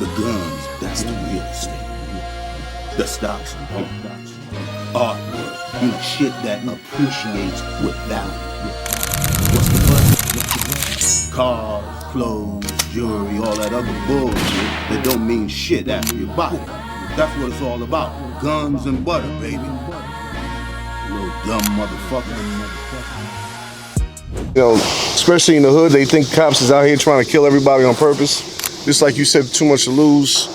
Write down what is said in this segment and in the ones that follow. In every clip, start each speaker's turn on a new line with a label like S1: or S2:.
S1: The guns, that's the real estate. The stocks and bonds. Artwork, shit that appreciates with value. What's the budget? Cars, clothes, jewelry, all that other bullshit that don't mean shit after you buy it. That's what it's all about. Guns and butter, baby. Little dumb motherfucker.
S2: You know, especially in the hood, they think cops is out here trying to kill everybody on purpose. Just like you said, too much to lose.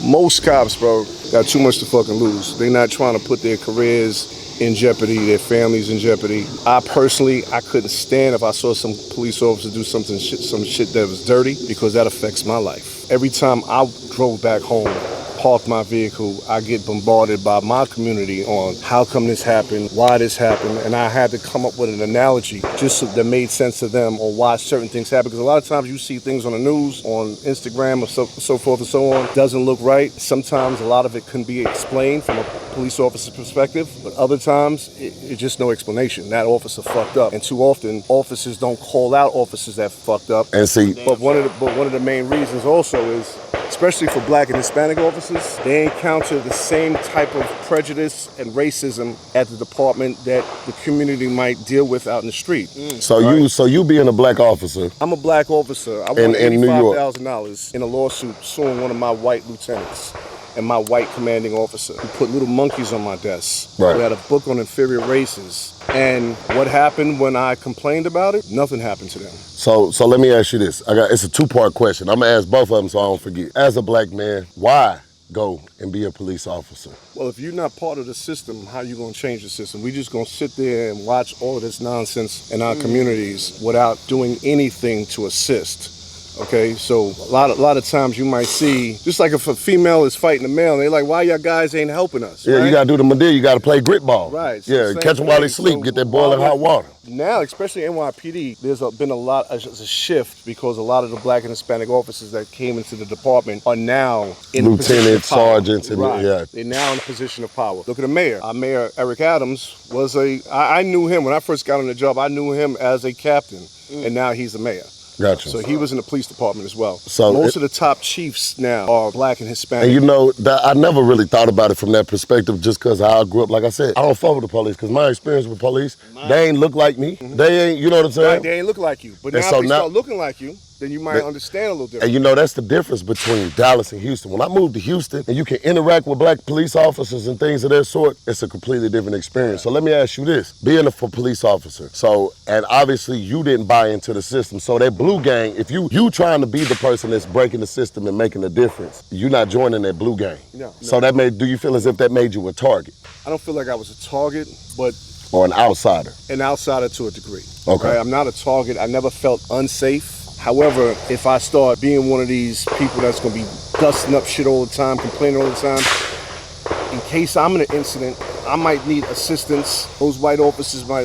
S2: Most cops, bro, got too much to fucking lose. They're not trying to put their careers in jeopardy, their families in jeopardy. I couldn't stand if I saw some police officer do some shit that was dirty, because that affects my life. Every time I drove back home, parked my vehicle, I get bombarded by my community on how come this happened, why this happened, and I had to come up with an analogy just so that made sense to them, or why certain things happen. Because a lot of times you see things on the news, on Instagram, or so forth and so on, doesn't look right. Sometimes a lot of it can be explained from a police officer's perspective, but other times it's just no explanation. That officer fucked up, and too often officers don't call out officers that fucked up.
S3: And see,
S2: but one of the main reasons also is, especially for Black and Hispanic officers, they encounter the same type of prejudice and racism at the department that the community might deal with out in the street.
S3: So you being a Black officer.
S2: I'm a Black officer. I won $85,000 in a lawsuit suing one of my white lieutenants and my white commanding officer, who put little monkeys on my desk.
S3: Right.
S2: We had a book on inferior races. And what happened when I complained about it? Nothing happened to them.
S3: So let me ask you this. It's a two-part question. I'm gonna ask both of them so I don't forget. As a Black man, why go and be a police officer?
S2: Well, if you're not part of the system, how you gonna change the system? We just gonna sit there and watch all of this nonsense in our communities without doing anything to assist. Okay, so a lot of times you might see, just like if a female is fighting a male, and they're like, why y'all guys ain't helping us?
S3: Yeah,
S2: right?
S3: You gotta do the Madea, you gotta play grit ball.
S2: Right. So
S3: yeah, catch them while they sleep, get that boiling hot water.
S2: Now, especially NYPD, there's been a shift, because a lot of the Black and Hispanic officers that came into the department are now in
S3: lieutenant, sergeants, and
S2: right.
S3: Yeah.
S2: They're now in a position of power. Look at the mayor. Our mayor, Eric Adams, was I knew him when I first got on the job. I knew him as a captain, and now he's the mayor.
S3: Gotcha.
S2: So he was in the police department as well.
S3: So
S2: most of the top chiefs now are Black and Hispanic.
S3: And you know, I never really thought about it from that perspective, just because how I grew up. Like I said, I don't fuck with the police, because my experience with police, they ain't look like me. Mm-hmm. They ain't, you know what I'm saying?
S2: Right, they ain't look like you. But now if they start looking like you, then you might understand a little different.
S3: And you know, that's the difference between Dallas and Houston. When I moved to Houston and you can interact with Black police officers and things of that sort, it's a completely different experience. Right. So let me ask you this, being a police officer, and obviously you didn't buy into the system. So that blue gang, if you trying to be the person that's breaking the system and making a difference, you're not joining that blue gang.
S2: No.
S3: So do you feel as if that made you a target?
S2: I don't feel like I was a target, but...
S3: Or an outsider?
S2: An outsider to a degree.
S3: Okay. Right?
S2: I'm not a target. I never felt unsafe. However, if I start being one of these people that's going to be dusting up shit all the time, complaining all the time, in case I'm in an incident, I might need assistance. Those white officers might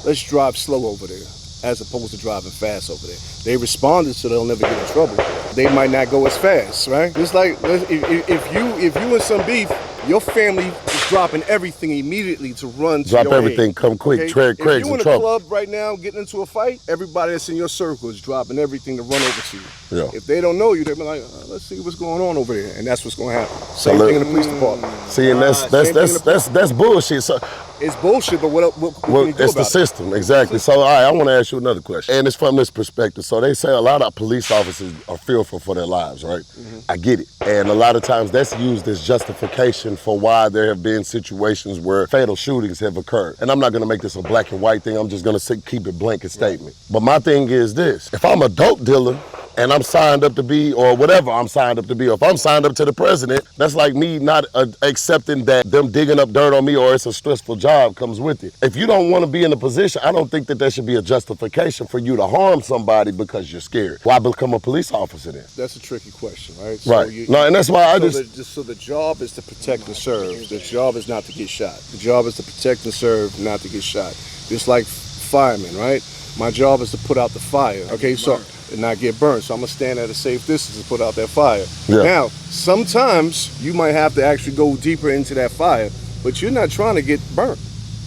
S2: let's drive slow over there, as opposed to driving fast over there. They responded, so they'll never get in trouble. They might not go as fast, right? Just like if you in some beef, your family is dropping everything immediately to run to
S3: Drop
S2: your
S3: everything,
S2: aid.
S3: come quick,
S2: Okay?
S3: Craig's in trouble.
S2: If you in a club right now getting into a fight, everybody that's in your circle is dropping everything to run over to you.
S3: Yeah.
S2: If they don't know you, they'll be like, let's see what's going on over there, and that's what's going to happen. Same thing in the police department.
S3: See, and that's bullshit. So
S2: it's bullshit, but what can you do
S3: it's
S2: about
S3: the system, exactly. So, all right, I want to ask you another question, and it's from this perspective. So they say a lot of police officers are fearful for their lives, right? Mm-hmm. I get it, and a lot of times that's used as justification for why there have been situations where fatal shootings have occurred. And I'm not going to make this a black and white thing. I'm just going to keep it blanket statement. But my thing is this: if I'm a dope dealer and I'm signed up to be, or whatever I'm signed up to be, or if I'm signed up to the president, that's like me not accepting that them digging up dirt on me or it's a stressful job comes with it. If you don't want to be in a position, I don't think that should be a justification for you to harm somebody because you're scared. Why become a police officer then?
S2: That's a tricky question, right?
S3: Right.
S2: So
S3: and that's why
S2: so the job is to protect and serve. The job is not to get shot. The job is to protect and serve, not to get shot. Just like firemen, right? My job is to put out the fire. Okay, so and not get burned. So I'm gonna stand at a safe distance to put out that fire. Yeah. Now, sometimes you might have to actually go deeper into that fire, but you're not trying to get burnt.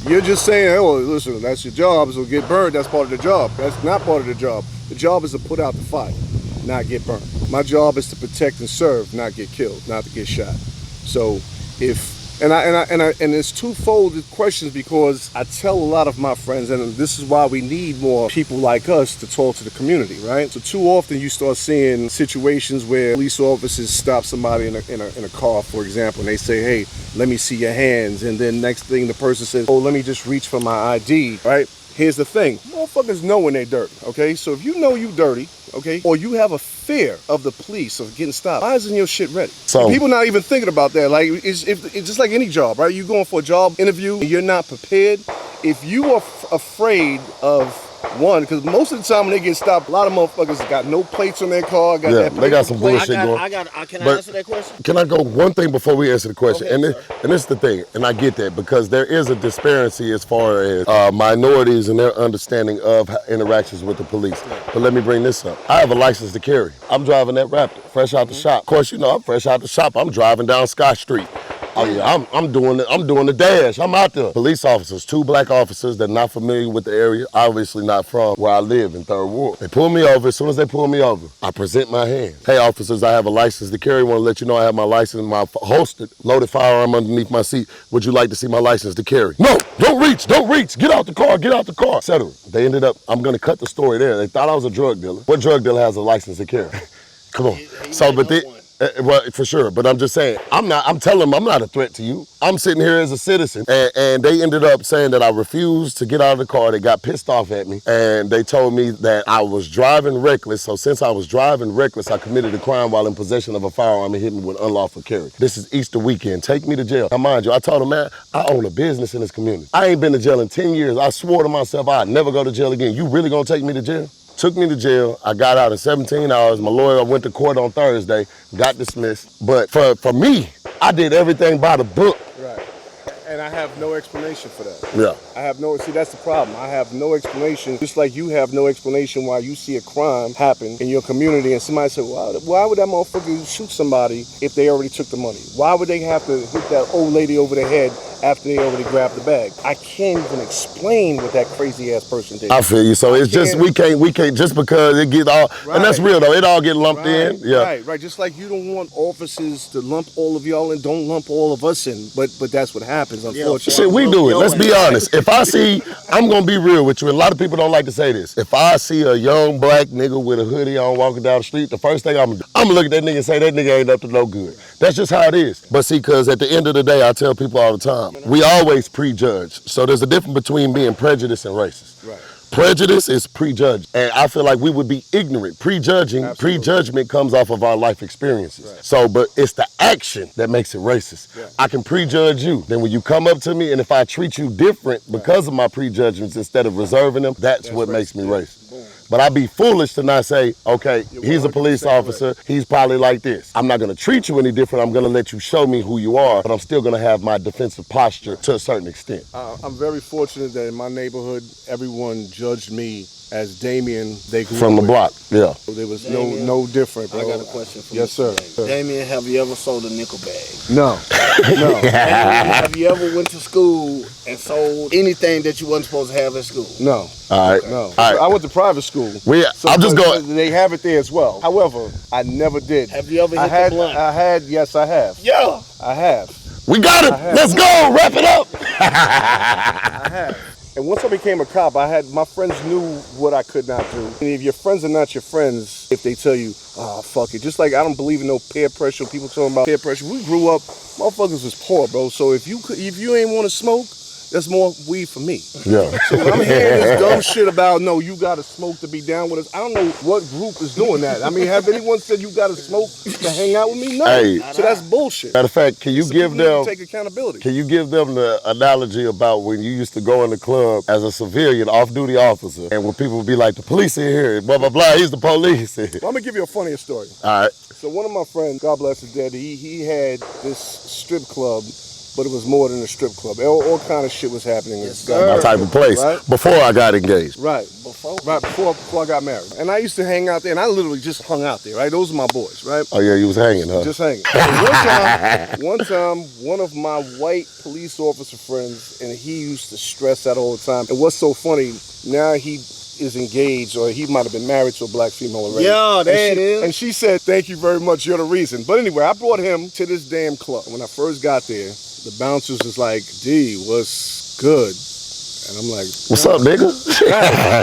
S2: You're just saying, oh, listen, that's your job, so get burned, that's part of the job. That's not part of the job. The job is to put out the fire. not get burned. My job is to protect and serve, not get killed, not to get shot. So and it's twofold questions, because I tell a lot of my friends, and this is why we need more people like us to talk to the community, right? So too often you start seeing situations where police officers stop somebody in a car, for example, and they say, hey, let me see your hands. And then next thing the person says, oh, let me just reach for my ID, right? Here's the thing, motherfuckers know when they dirty, okay? So if you know you dirty, okay, or you have a fear of the police of getting stopped, why isn't your shit ready? So people not even thinking about that. Like, it's just like any job, right? You're going for a job interview and you're not prepared. If you are afraid of one, because most of the time when they get stopped, a lot of motherfuckers got no plates on their car.
S3: They got some bullshit going.
S4: Can I answer that question?
S3: Can I go one thing before we answer the question?
S4: Okay,
S3: and this is the thing, and I get that, because there is a disparity as far as minorities and their understanding of interactions with the police. But let me bring this up. I have a license to carry. I'm driving that Raptor, fresh out the shop. Of course, you know I'm fresh out the shop. I'm driving down Scott Street. Oh yeah, I'm doing the dash. I'm out there. Police officers, 2 black officers that are not familiar with the area, obviously not from where I live in 3rd Ward. They pull me over. As soon as they pull me over, I present my hand. Hey officers, I have a license to carry. Want to let you know I have my license, my holstered, loaded firearm underneath my seat. Would you like to see my license to carry? No, don't reach. Get out the car, etc. They ended up, I'm gonna cut the story there. They thought I was a drug dealer. What drug dealer has a license to carry? Come on. Well, for sure, but I'm just saying, I'm telling them I'm not a threat to you. I'm sitting here as a citizen, and they ended up saying that I refused to get out of the car. They got pissed off at me, and they told me that I was driving reckless. So since I was driving reckless, I committed a crime while in possession of a firearm and hit me with unlawful carry. This is Easter weekend. Take me to jail. Now, mind you, I told them, man, I own a business in this community. I ain't been to jail in 10 years. I swore to myself I'd never go to jail again. You really gonna take me to jail? Took me to jail. I got out in 17 hours. My lawyer went to court on Thursday, got dismissed. But for me, I did everything by the book.
S2: Right. And I have no explanation for that.
S3: Yeah.
S2: See, that's the problem. I have no explanation, just like you have no explanation why you see a crime happen in your community and somebody said, why would that motherfucker shoot somebody if they already took the money? Why would they have to hit that old lady over the head after they already grabbed the bag? I can't even explain what that crazy ass person did.
S3: I feel you. So it's just, we can't just because it get all, and that's real though, it all get lumped in. Yeah.
S2: Right. Just like you don't want officers to lump all of y'all in, don't lump all of us in, but that's what happens, unfortunately.
S3: Shit, we do it. Let's be honest. If I see, I'm gonna be real with you, and a lot of people don't like to say this. If I see a young black nigga with a hoodie on walking down the street, the first thing I'm gonna look at that nigga and say, that nigga ain't up to no good. That's just how it is. But see, cause at the end of the day, I tell people all the time, we always prejudge. So there's a difference between being prejudiced and racist.
S2: Right.
S3: Prejudice is prejudged, and I feel like we would be ignorant. Prejudgment comes off of our life experiences. Right. So, but it's the action that makes it racist. Yeah. I can prejudge you. Then when you come up to me, and if I treat you different because of my prejudgments instead of reserving them, that's what makes me racist. Boom. But I'd be foolish to not say, okay, he's a police officer, he's probably like this. I'm not gonna treat you any different, I'm gonna let you show me who you are, but I'm still gonna have my defensive posture to a certain extent.
S2: I'm very fortunate that in my neighborhood, everyone judged me as Damien. They grew
S3: from the block, yeah.
S2: So there was no different, bro.
S4: I got a question for you.
S2: Yes, sir.
S4: Damien, have you ever sold a nickel bag?
S2: No.
S4: Have you ever went to school and sold anything that you wasn't supposed to have at school?
S2: No.
S3: All right.
S2: No.
S3: All right.
S2: I went to private school.
S3: I'm just going.
S2: They have it there as well. However, I never did.
S4: Have you ever hit the blunt?
S2: Yes, I have.
S4: Yeah.
S2: I have.
S3: We got it. Let's go. Wrap it up.
S2: I have. And once I became a cop, my friends knew what I could not do. And if your friends are not your friends, if they tell you, oh, fuck it. Just like I don't believe in no peer pressure. People talking about peer pressure. We grew up, motherfuckers was poor, bro. So if you ain't want to smoke, that's more weed for me.
S3: Yeah.
S2: So when I'm hearing this dumb shit about, no, you gotta smoke to be down with us, I don't know what group is doing that. I mean, have anyone said you gotta smoke to hang out with me? No.
S3: Hey.
S2: So that's bullshit.
S3: Matter of fact, can you give them
S2: take accountability?
S3: Can you give them the analogy about when you used to go in the club as a civilian, off-duty officer, and when people would be like, the police in here, blah, blah, blah, he's the police.
S2: Well, I'm gonna give you a funnier story.
S3: All right.
S2: So one of my friends, God bless his dead, he had this strip club, but it was more than a strip club. All kind of shit was happening.
S4: Yes,
S3: my type of place.
S2: Right?
S3: Before I got engaged.
S2: Right. Before I got married. And I used to hang out there, and I literally just hung out there, right? Those are my boys, right?
S3: Oh yeah, you was hanging, huh?
S2: Just hanging. So one time, one of my white police officer friends, and he used to stress that all the time. And what's so funny, now he is engaged, or he might have been married to a black female already.
S4: Yeah, there it is.
S2: And she said, thank you very much, you're the reason. But anyway, I brought him to this damn club. When I first got there, the bouncers was like, D, what's good? And I'm like,
S3: what's up, nigga?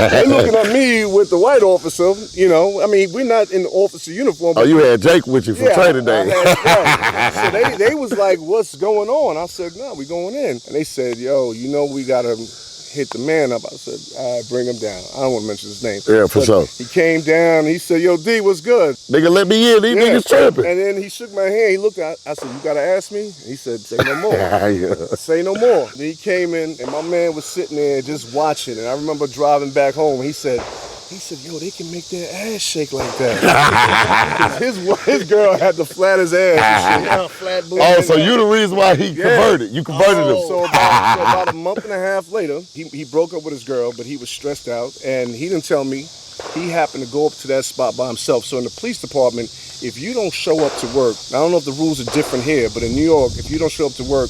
S2: They looking at me with the white officer, you know. I mean, we're not in the officer uniform.
S3: Oh, you had Jake with you for training day.
S2: So they was like, what's going on? I said, no, we going in. And they said, yo, you know, we got to hit the man up. I said, all right, bring him down. I don't want to mention his name.
S3: Yeah, for sure.
S2: He came down. He said, yo, D, what's good?
S3: Nigga, let me in. These niggas tripping.
S2: And then he shook my hand. He looked at I said, you got to ask me? And he said, say no more. Say no more. Then he came in, and my man was sitting there just watching. And I remember driving back home. He said, yo, they can make their ass shake like that. his girl had the flattest ass and shit.
S4: Yeah, flat booty.
S3: Oh, so you the reason why he converted. You converted him.
S2: So about a month and a half later, he broke up with his girl, but he was stressed out, and he didn't tell me. He happened to go up to that spot by himself. So in the police department, if you don't show up to work, I don't know if the rules are different here, but in New York, if you don't show up to work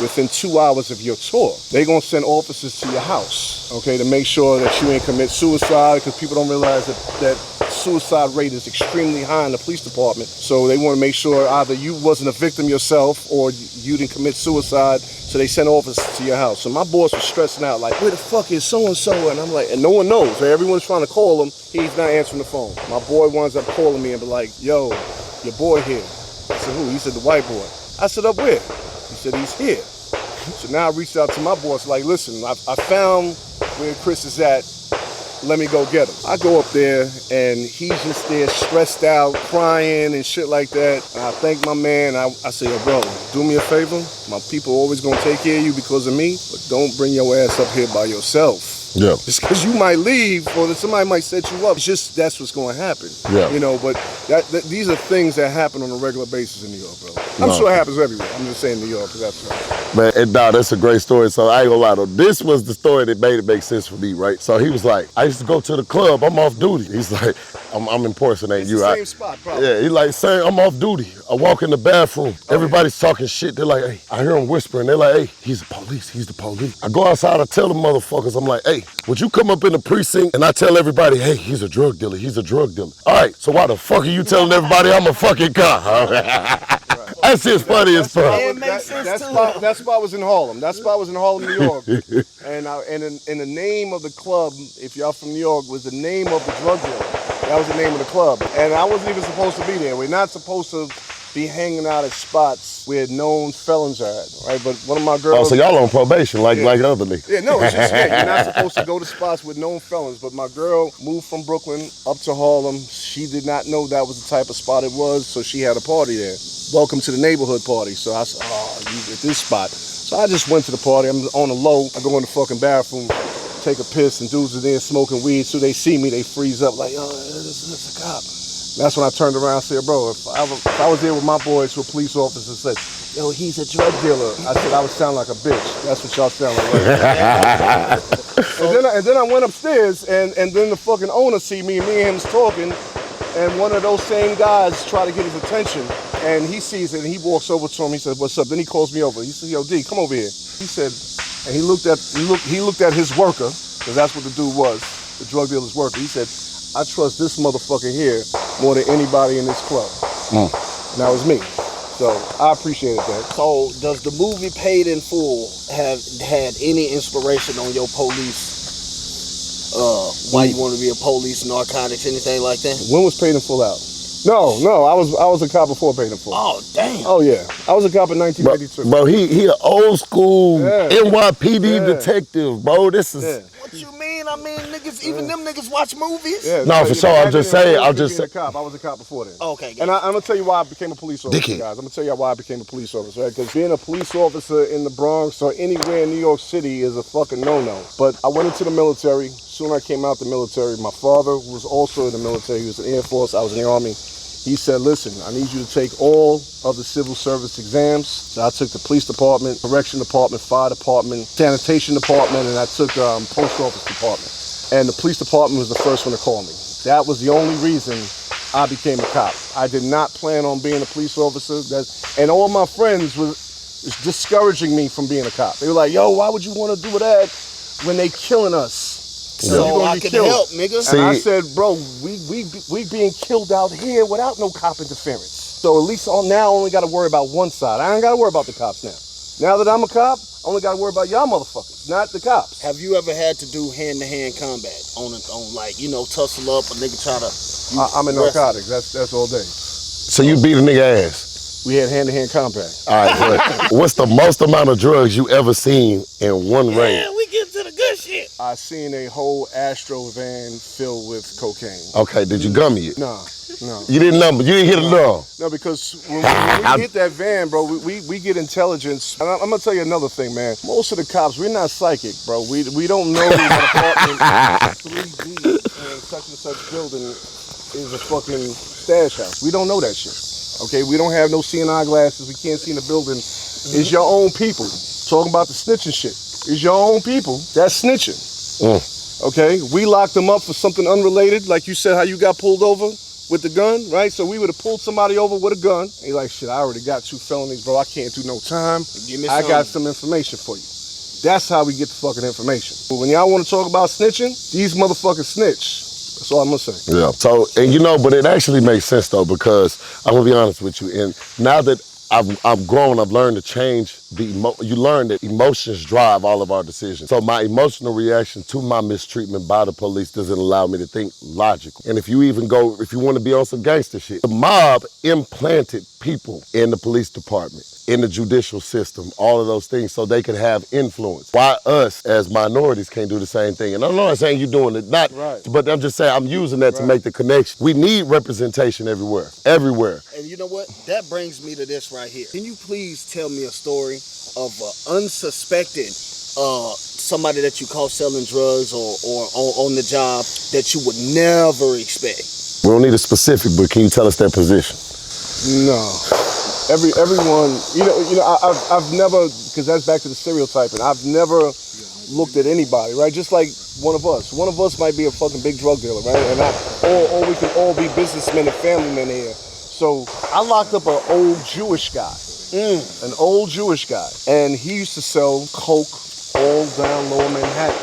S2: within 2 hours of your tour, they're going to send officers to your house, okay, to make sure that you ain't commit suicide, because people don't realize that suicide rate is extremely high in the police department. So they want to make sure either you wasn't a victim yourself or you didn't commit suicide, so they send officers to your house. So my boss was stressing out, like, where the fuck is so-and-so? And I'm like, and no one knows. So everyone's trying to call him. He's not answering the phone. My boy winds up calling me and be like, yo, your boy here. I said, who? He said, the white boy. I said, up where? He said, he's here. So now I reached out to my boss, like, listen, I found where Chris is at. Let me go get him. I go up there, and he's just there stressed out, crying and shit like that. And I thank my man. I say, yo, bro, do me a favor. My people always gonna take care of you because of me, but don't bring your ass up here by yourself.
S3: Yeah.
S2: Just because you might leave or that somebody might set you up. It's just that's what's going to happen.
S3: Yeah.
S2: You know, but these are things that happen on a regular basis in New York, bro. I'm sure it happens everywhere. I'm just saying New York because that's right.
S3: Man, and nah, that's a great story. So I ain't gonna lie though. This was the story that made it make sense for me, right? So he was like, I used to go to the club. I'm off duty. He's like, I'm impersonating
S2: It's
S3: you.
S2: the same spot, probably.
S3: Yeah, he like, sir, I'm off duty. I walk in the bathroom. Everybody's talking shit. They're like, hey, I hear them whispering. They're like, hey, he's the police. He's the police. I go outside. I tell the motherfuckers, I'm like, hey, would you come up in the precinct? And I tell everybody, hey, he's a drug dealer. He's a drug dealer. All right, so why the fuck are you telling everybody I'm a fucking cop? That shit's funny as fuck.
S2: That spot was in Harlem. That spot was in Harlem, New York. And in the name of the club, if y'all from New York, was the name of the drug dealer. That was the name of the club. And I wasn't even supposed to be there. We're not supposed to be hanging out at spots where known felons are at, right? But one of my girls...
S3: Oh, so y'all on probation like other niggas.
S2: Yeah, no, it's just, you're not supposed to go to spots with known felons. But my girl moved from Brooklyn up to Harlem. She did not know that was the type of spot it was, so she had a party there. Welcome to the neighborhood party. So I said, oh, you at this spot. So I just went to the party. I'm on the low. I go in the fucking bathroom, take a piss, and dudes are there smoking weed. So they see me, they freeze up like, oh, this a cop. That's when I turned around and said, bro, if I was there with my boys who were police officers and said, yo, he's a drug dealer, I said, I would sound like a bitch. That's what y'all sound like. and then I went upstairs, and then the fucking owner see me, and me and him was talking, and one of those same guys try to get his attention, and he sees it, and he walks over to him. He said, what's up? Then he calls me over. He said, yo, D, come over here. He said, and he looked at his worker, because that's what the dude was, the drug dealer's worker. He said, I trust this motherfucker here more than anybody in this club. And that was me. So I appreciated that.
S4: So does the movie Paid in Full have had any inspiration on your police, why you want to be a police, narcotics, anything like that?
S2: When was Paid in Full out? No, I was a cop before Paid in Full.
S4: Oh, damn.
S2: Oh, yeah. I was a cop in 1982.
S3: Bro, he an old school NYPD detective, bro. This is...
S4: What you mean? I mean, niggas, even them niggas watch movies?
S2: Yeah,
S3: no, for sure. I'm just saying. I was
S2: a cop before then.
S4: Okay.
S2: And I'm going to tell you why I became a police officer, guys. I'm going to tell you why I became a police officer, right? Because being a police officer in the Bronx or anywhere in New York City is a fucking no-no. But I went into the military. Soon I came out the military. My father was also in the military. He was in the Air Force. I was in the Army. He said, listen, I need you to take all of the civil service exams. So I took the police department, correction department, fire department, sanitation department, and I took post office department. And the police department was the first one to call me. That was the only reason I became a cop. I did not plan on being a police officer. And all my friends was discouraging me from being a cop. They were like, yo, why would you want to do that when they killing us?
S4: So I can help, nigga.
S2: And I said, bro, we being killed out here without no cop interference. So at least now I only got to worry about one side. I ain't got to worry about the cops now. Now that I'm a cop, I only got to worry about y'all motherfuckers, not the cops.
S4: Have you ever had to do hand-to-hand combat on like, you know, tussle up, a nigga try to...
S2: I'm in narcotics. That's all day.
S3: So you beat a nigga ass?
S2: We had hand-to-hand combat.
S3: All right, what's the most amount of drugs you ever seen in one raid?
S4: Yeah, we get to the good shit.
S2: I seen a whole Astro van filled with cocaine.
S3: Okay, did you gummy it?
S2: No.
S3: You didn't hit a number?
S2: No, because when we hit that van, bro, we get intelligence. And I'm gonna tell you another thing, man. Most of the cops, we're not psychic, bro. We don't know that apartment 3B in such and such building is a fucking stash house. We don't know that shit. Okay, we don't have no CNI glasses. We can't see in the building. It's your own people. Talking about the snitching shit. It's your own people. That's snitching. Okay, we locked them up for something unrelated, like you said, how you got pulled over with the gun, right? So we would have pulled somebody over with a gun. And you're like, shit, I already got 2 felonies, bro. I can't do no time. I got some information for you. That's how we get the fucking information. But when y'all want to talk about snitching, these motherfuckers snitch. That's all I'm gonna say.
S3: Yeah. So, and you know, but it actually makes sense though, because I'm gonna be honest with you. And now that I've grown, I've learned to change you learn that emotions drive all of our decisions. So my emotional reaction to my mistreatment by the police doesn't allow me to think logical. And if you want to be on some gangster shit, the mob implanted people in the police department, in the judicial system, all of those things, so they could have influence. Why us as minorities can't do the same thing? And I'm not saying you're doing it, but I'm just saying I'm using that to make the connection. We need representation everywhere.
S4: And you know what? That brings me to this right here. Can you please tell me a story of an unsuspected somebody that you caught selling drugs or on the job that you would never expect?
S3: We don't need a specific, but can you tell us their position?
S2: No. Everyone, you know, I've never, because that's back to the stereotyping. I've never looked at anybody, right? Just like one of us. One of us might be a fucking big drug dealer, right? And or we can all be businessmen and family men here. So I locked up an old Jewish guy. An old Jewish guy. And he used to sell coke all down Lower Manhattan.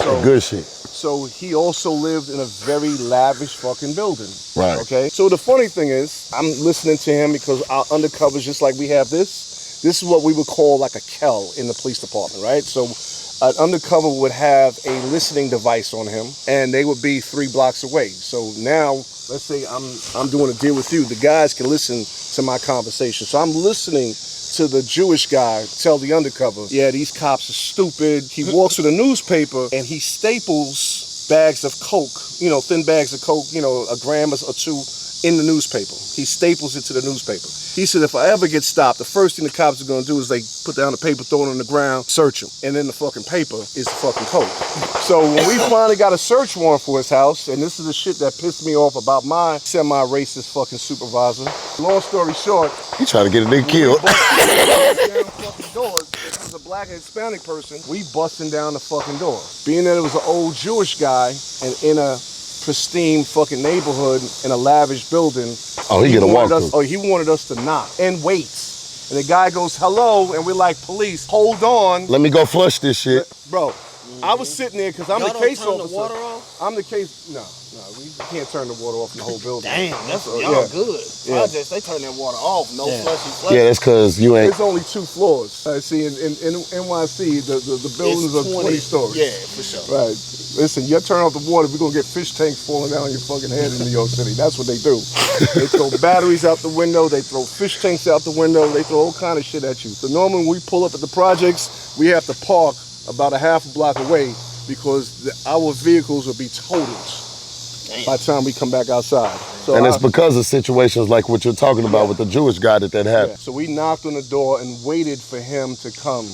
S2: So
S3: good shit.
S2: So he also lived in a very lavish fucking building.
S3: Right.
S2: Okay. So the funny thing is, I'm listening to him because our undercovers, just like we have this is what we would call like a Kel in the police department, right? So an undercover would have a listening device on him, and they would be 3 blocks away. So now, let's say I'm doing a deal with you. The guys can listen to my conversation. So I'm listening to the Jewish guy tell the undercover, yeah, these cops are stupid. He walks with a newspaper and he staples bags of coke, you know, thin bags of coke, you know, a gram or 2 in the newspaper. He staples it to the newspaper. He said, if I ever get stopped, the first thing the cops are gonna do is they put down the paper, throw it on the ground, search him. And then the fucking paper is the fucking coke. So when we finally got a search warrant for his house, and this is the shit that pissed me off about my semi-racist fucking supervisor. Long story short,
S3: he trying to get a nigga killed.
S2: Doors. If it was a black and Hispanic person, we busting down the fucking door. Being that it was an old Jewish guy and in a pristine fucking neighborhood in a lavish building.
S3: Oh, he get a walk-through.
S2: Oh, he wanted us to knock and wait. And the guy goes, hello, and we're like, police, hold on.
S3: Let me go flush this shit.
S2: Bro, I was sitting there because I'm the case officer.
S4: The water off?
S2: I'm the case, no, we can't turn the water off in the whole building.
S4: Damn, that's y'all good. Projects, they turn that water off, no flushy.
S3: Yeah, that's because you ain't.
S2: It's only 2 floors. See, in NYC, the buildings are 20 stories.
S4: Yeah, for sure.
S2: Right. Listen, you turn off the water, we're going to get fish tanks falling down on your fucking head in New York City. That's what they do. They throw batteries out the window. They throw fish tanks out the window. They throw all kind of shit at you. So normally when we pull up at the projects, we have to park about a half a block away because our vehicles will be totaled by the time we come back outside. So
S3: and it's because of situations like what you're talking about with the Jewish guy that happened.
S2: Yeah. So we knocked on the door and waited for him to come.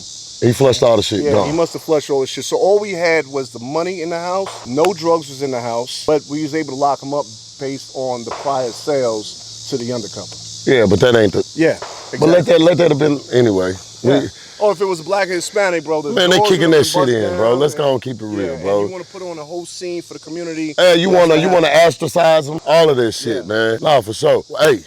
S3: He flushed all the shit.
S2: Yeah, he must have flushed all the shit. So all we had was the money in the house. No drugs was in the house, but we was able to lock him up based on the prior sales to the undercover.
S3: Yeah, but that ain't the.
S2: Yeah. Exactly.
S3: But let that have been anyway.
S2: Yeah. Or if it was a black and Hispanic, bro.
S3: Man, they kicking that shit in, bro. Let's go and keep it real, bro.
S2: And you want to put on a whole scene for the community.
S3: Hey, you wanna ostracize them? All of this shit, man. Nah, for sure. Hey,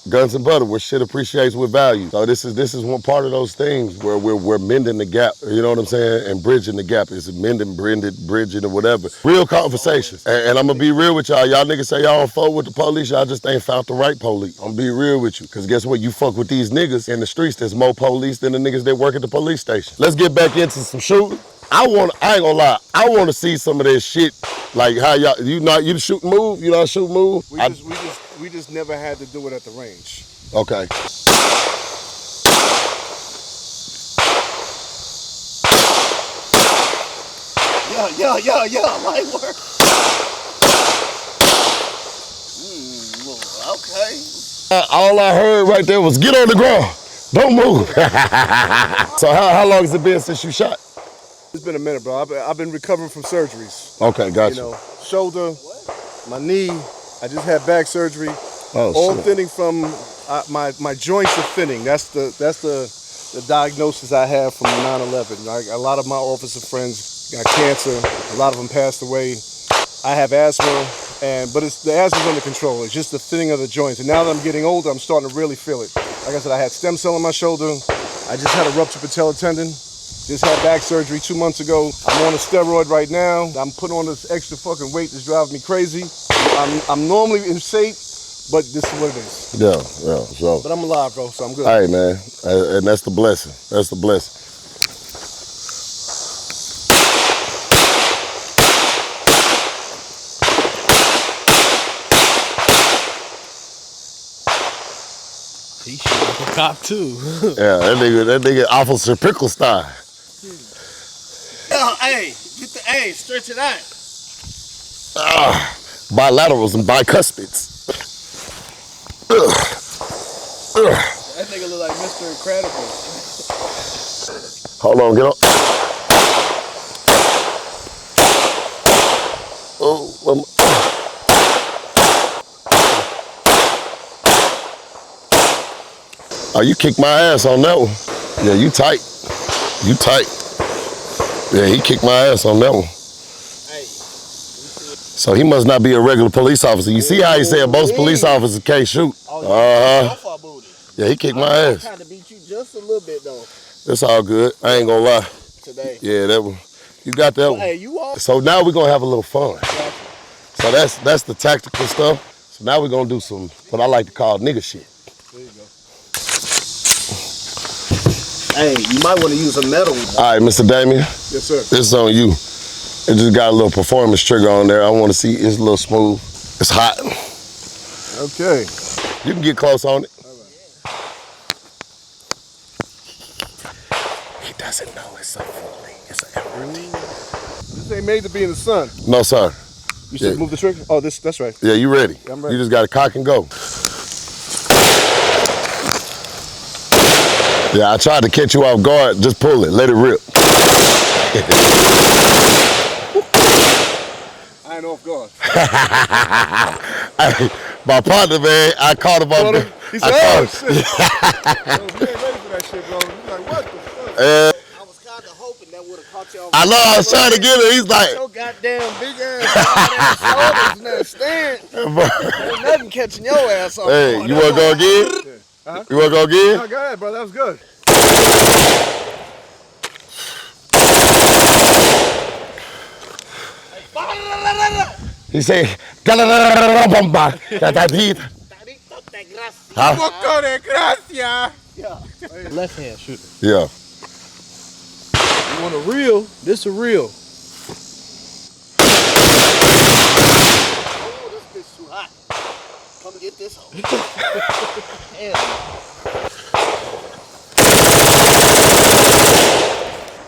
S3: Guns and butter, where shit appreciates with value. So this is one part of those things where we're mending the gap. You know what I'm saying? And bridging the gap. It's mending, bridging, or whatever. Real conversations. And I'm gonna be real with y'all. Y'all niggas say y'all don't fuck with the police. Y'all just ain't found the right police. I'm gonna be real with you. Cause guess what? You fuck with these niggas in the streets. There's more police than the niggas that work at the police station. Let's get back into some shooting. I ain't gonna lie. I want to see some of this shit. Like how y'all, you shoot and move? You not shoot and move?
S2: We just never had to do it at the range.
S3: Okay.
S4: Yeah, light work. Okay.
S3: All I heard right there was get on the ground. Don't move. So how long has it been since you shot?
S2: It's been a minute, bro. I've been recovering from surgeries.
S3: Okay, gotcha.
S2: You know, shoulder, my knee. I just had back surgery.
S3: Oh,
S2: all
S3: shit.
S2: thinning from my joints are thinning. That's the diagnosis I have from 9/11. Like, a lot of my officer friends got cancer. A lot of them passed away. I have asthma, but the asthma's under control. It's just the thinning of the joints. And now that I'm getting older, I'm starting to really feel it. Like I said, I had stem cell in my shoulder. I just had a ruptured patella tendon. Just had back surgery 2 months ago. I'm on a steroid right now. I'm putting on this extra fucking weight that's driving me crazy. I'm normally in shape, but this is what it is.
S3: Yeah. So.
S2: But I'm alive, bro, so I'm good.
S3: All right, man. And that's the blessing. That's the blessing.
S5: He shot like a cop too.
S3: Yeah, that nigga Officer Pickle style.
S4: Hey, stretch it out.
S3: Bilaterals and bicuspids.
S5: That nigga look like Mr. Incredible.
S3: Hold on, get up. Oh, oh, you kicked my ass on that one. Yeah, you tight. You tight. Yeah, he kicked my ass on that one. So he must not be a regular police officer. You see how he said most police officers can't shoot? Yeah, he kicked my ass.
S4: I tried to beat you just a little bit though.
S3: It's all good. I ain't gonna lie.
S4: Today.
S3: Yeah, that one. You got that one.
S4: Hey, you all.
S3: So now we're gonna have a little fun. So that's the tactical stuff. So now we're gonna do some what I like to call nigga shit.
S2: There you go.
S4: Hey, you might want to use a metal.
S3: All right, Mr. Damien.
S2: Yes, sir.
S3: This is on you. It just got a little performance trigger on there. I want to see it's a little smooth. It's hot.
S2: Okay.
S3: You can get close on it.
S2: All right.
S3: He doesn't know it's a fully. It's an emerald.
S2: This ain't made to be in the sun.
S3: No, sir.
S2: You said move the trigger? Oh, that's right.
S3: Yeah, you ready?
S2: Yeah, I'm ready.
S3: You just got to cock and go. Yeah, I tried to catch you off guard. Just pull it. Let it rip.
S2: I ain't off guard.
S3: Hey, my partner, man, I caught him on the.
S2: He said, oh, shit. You ain't ready for that shit, bro. He's like, what the fuck?
S4: I was kind of hoping that would have caught you off.
S3: I know, I was trying to get it. He's like,
S4: Your goddamn big ass shoulders and that stand. Ain't nothing catching your ass off.
S3: hey, you want to go again?
S2: Uh-huh.
S3: You want to go again?
S2: Oh, go ahead, bro. That was good.
S3: He said, huh?
S5: Left hand shooter.
S3: Yeah.
S5: You want a real? This a real.
S4: Oh, this bitch too hot. Come get this hoe.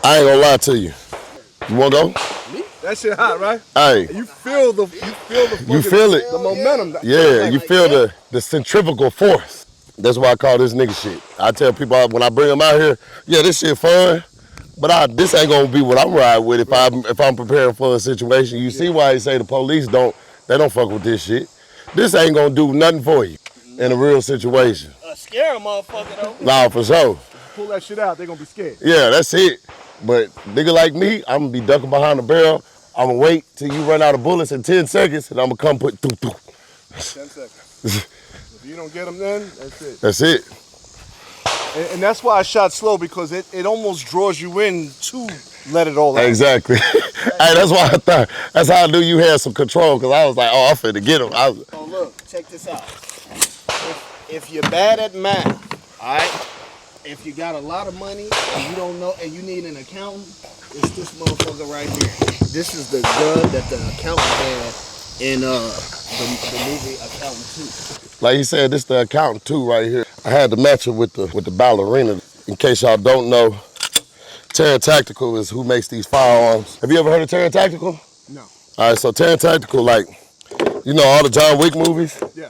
S3: I ain't gonna lie to you. You wanna go?
S2: That shit hot, right?
S3: Hey,
S2: You feel the fucking,
S3: you feel it?
S2: the momentum.
S3: Yeah, you feel the centrifugal force. That's why I call this nigga shit. I tell people when I bring them out here, yeah, this shit fun, but this ain't gonna be what I'm riding with if I'm preparing for a situation. You see why they say the police don't fuck with this shit. This ain't gonna do nothing for you in a real situation.
S4: Scare a motherfucker though.
S3: Nah, for sure.
S2: Pull that shit out, they gonna be scared.
S3: Yeah, that's it. But nigga like me, I'm gonna be ducking behind the barrel. I'm gonna wait till you run out of bullets in 10 seconds, and I'm gonna come put
S2: 10 seconds. If you don't get them then, that's it.
S3: That's it.
S2: And that's why I shot slow, because it almost draws you in to let it all out.
S3: Exactly. Hey, that's why I thought, that's how I knew you had some control, because I was like, oh, I'm finna get him.
S4: Oh, look, check this out. If you're bad at math, all right, if you got a lot of money and you don't know, and you need an accountant, it's this motherfucker right here. This is the gun that the accountant had in the movie Accountant 2.
S3: Like he said, this the accountant 2 right here. I had to match it with the ballerina. In case y'all don't know, Terran Tactical is who makes these firearms. Have you ever heard of Terran Tactical?
S2: No.
S3: All right, so Terran Tactical, like, you know all the John Wick movies?
S2: Yeah.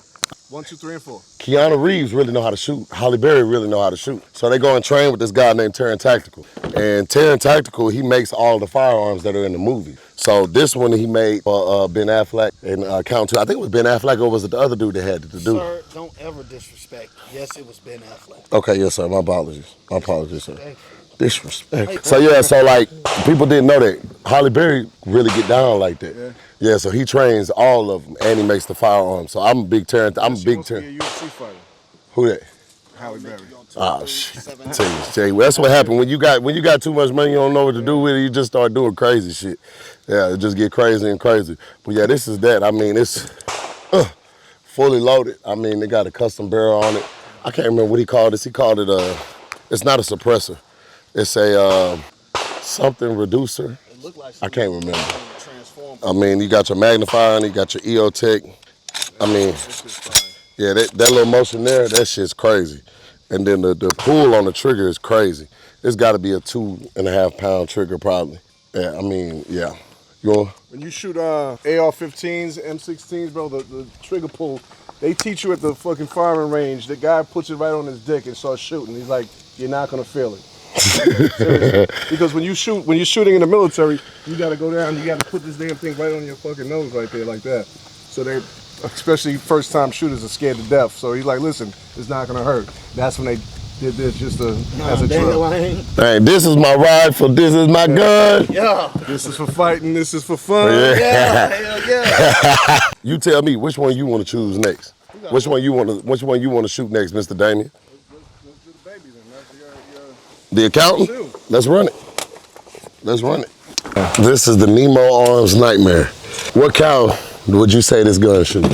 S2: 1, 2, 3, and 4.
S3: Keanu Reeves really know how to shoot. Halle Berry really know how to shoot. So they go and train with this guy named Terran Tactical. And Terran Tactical, he makes all the firearms that are in the movie. So this one he made for Ben Affleck and Count 2. I think it was Ben Affleck, or was it the other dude that had to do?
S4: Sir, don't ever disrespect. Yes, it was Ben Affleck.
S3: Okay, yes, sir. My apologies. My apologies, sir. Disrespect. So yeah, so like people didn't know that Halle Berry really get down like that. Yeah, so he trains all of them and he makes the firearms. So I'm a big Terran. I'm a big Terran.
S2: She UFC fighter.
S3: Who that?
S2: Halle Berry.
S3: Oh shit! Tell you, that's what happened when you got too much money. You don't know what to do with it. You just start doing crazy shit. Yeah, it just get crazy and crazy. But yeah, this is that. I mean, it's fully loaded. I mean, they got a custom barrel on it. I can't remember what he called this. He called it it's not a suppressor. It's a something reducer.
S4: It looked like
S3: I can't remember.
S4: Transform.
S3: I mean, you got your magnifier and you got your EOTech. I mean, yeah, that little motion there, that shit's crazy. And then the pull on the trigger is crazy. It's got to be a 2.5 pound trigger probably. Yeah, I mean, yeah.
S2: When you shoot AR-15s, M16s, bro, the trigger pull, they teach you at the fucking firing range. The guy puts it right on his dick and starts shooting. He's like, you're not gonna feel it. Seriously. Because when you're shooting in the military, you gotta go down, you gotta put this damn thing right on your fucking nose right there like that. So they, especially first time shooters, are scared to death. So he's like, listen, it's not gonna hurt. That's when they did this just as a drill.
S3: Hey, this is my rifle, this is my gun.
S4: Yeah.
S2: This is for fighting, this is for fun.
S4: Yeah, hell yeah.
S3: You tell me which one you want to choose next. Which one you want to shoot next, Mr. Damien?
S2: Let's do the baby then. That's
S3: The accountant?
S2: Shoot.
S3: Let's run it. Let's run it. This is the Nemo Arms Nightmare. What cal would you say this gun shoot?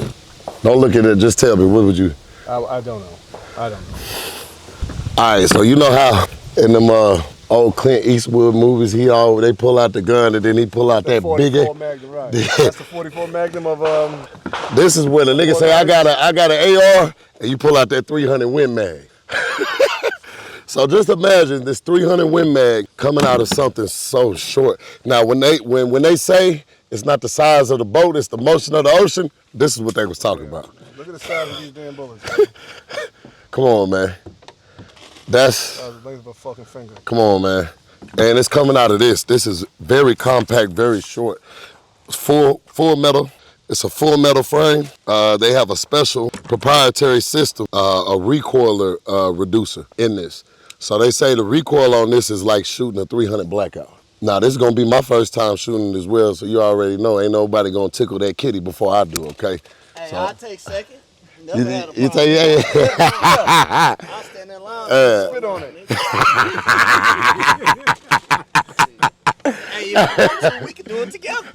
S3: Don't look at it, just tell me, what would you?
S2: I don't know. I don't know.
S3: All right, so you know how in them old Clint Eastwood movies, they pull out the gun and then he pull out that big.
S2: 44 Magnum, right? That's the 44 Magnum of
S3: This is when a nigga say I got an AR and you pull out that 300 Win Mag. So just imagine this 300 Win Mag coming out of something so short. Now when they say it's not the size of the boat, it's the motion of the ocean, this is what they was talking about.
S2: Look at the size of these damn bullets.
S3: Come on, man. That's
S2: the length of a fucking finger.
S3: Come on, man. And it's coming out of this. This is very compact, very short. It's full metal. It's a full metal frame. They have a special proprietary system, a recoiler reducer in this. So they say the recoil on this is like shooting a 300 Blackout. Now, this is going to be my first time shooting as well, so you already know ain't nobody going to tickle that kitty before I do, okay?
S4: Hey,
S3: So,
S4: I'll take second. Never had a problem.
S3: you take, yeah.
S4: I'll stand in line and spit on it. Hey, if you want to, we can do it together.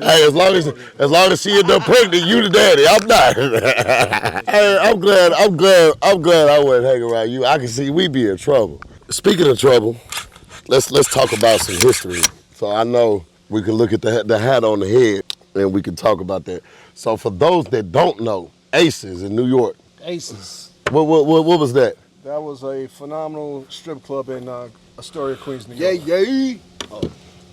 S3: Hey, as long as she end up pregnant, you the daddy. I'm not. Hey, I'm glad I wasn't hanging around you. I can see we be in trouble. Speaking of trouble, let's talk about some history. So I know we can look at the hat on the head and we can talk about that. So for those that don't know, Aces in New York.
S2: Aces.
S3: What was that?
S2: That was a phenomenal strip club in Astoria, Queens, New York.
S4: Yay.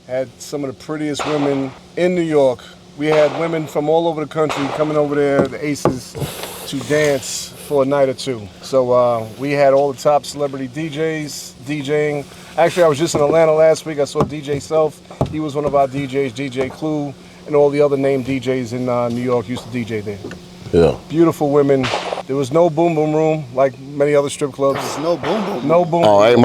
S2: Had some of the prettiest women in New York. We had women from all over the country coming over there, the Aces, to dance for a night or two. So we had all the top celebrity DJs DJing. Actually, I was just in Atlanta last week. I saw DJ Self. He was one of our DJs, DJ Clue, and all the other named DJs in New York used to DJ there.
S3: Yeah.
S2: Beautiful women. There was no boom boom room like many other strip clubs.
S4: There's no boom boom.
S2: No boom.
S3: Oh, hey,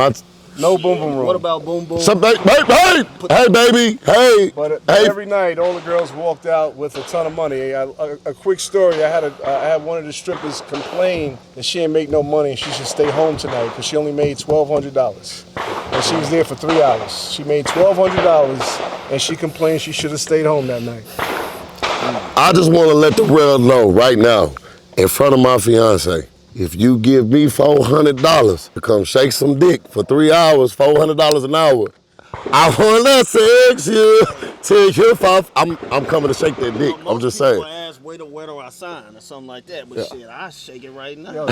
S2: No boom boom room.
S4: What about boom boom?
S3: Hey, baby, hey.
S2: But
S3: Hey.
S2: every night, all the girls walked out with a ton of money. A quick story: I had one of the strippers complain that she didn't make no money and she should stay home tonight because she only made $1,200, and she was there for 3 hours. She made $1,200, and she complained she should have stayed home that night.
S3: I just want to let the world know right now, in front of my fiance, if you give me $400 to come shake some dick for 3 hours, $400 an hour, I wanna sex you till you fall. I'm coming to shake that dick. I'm just saying.
S4: Ask, where do I sign or something like that? But shit, I shake it right now.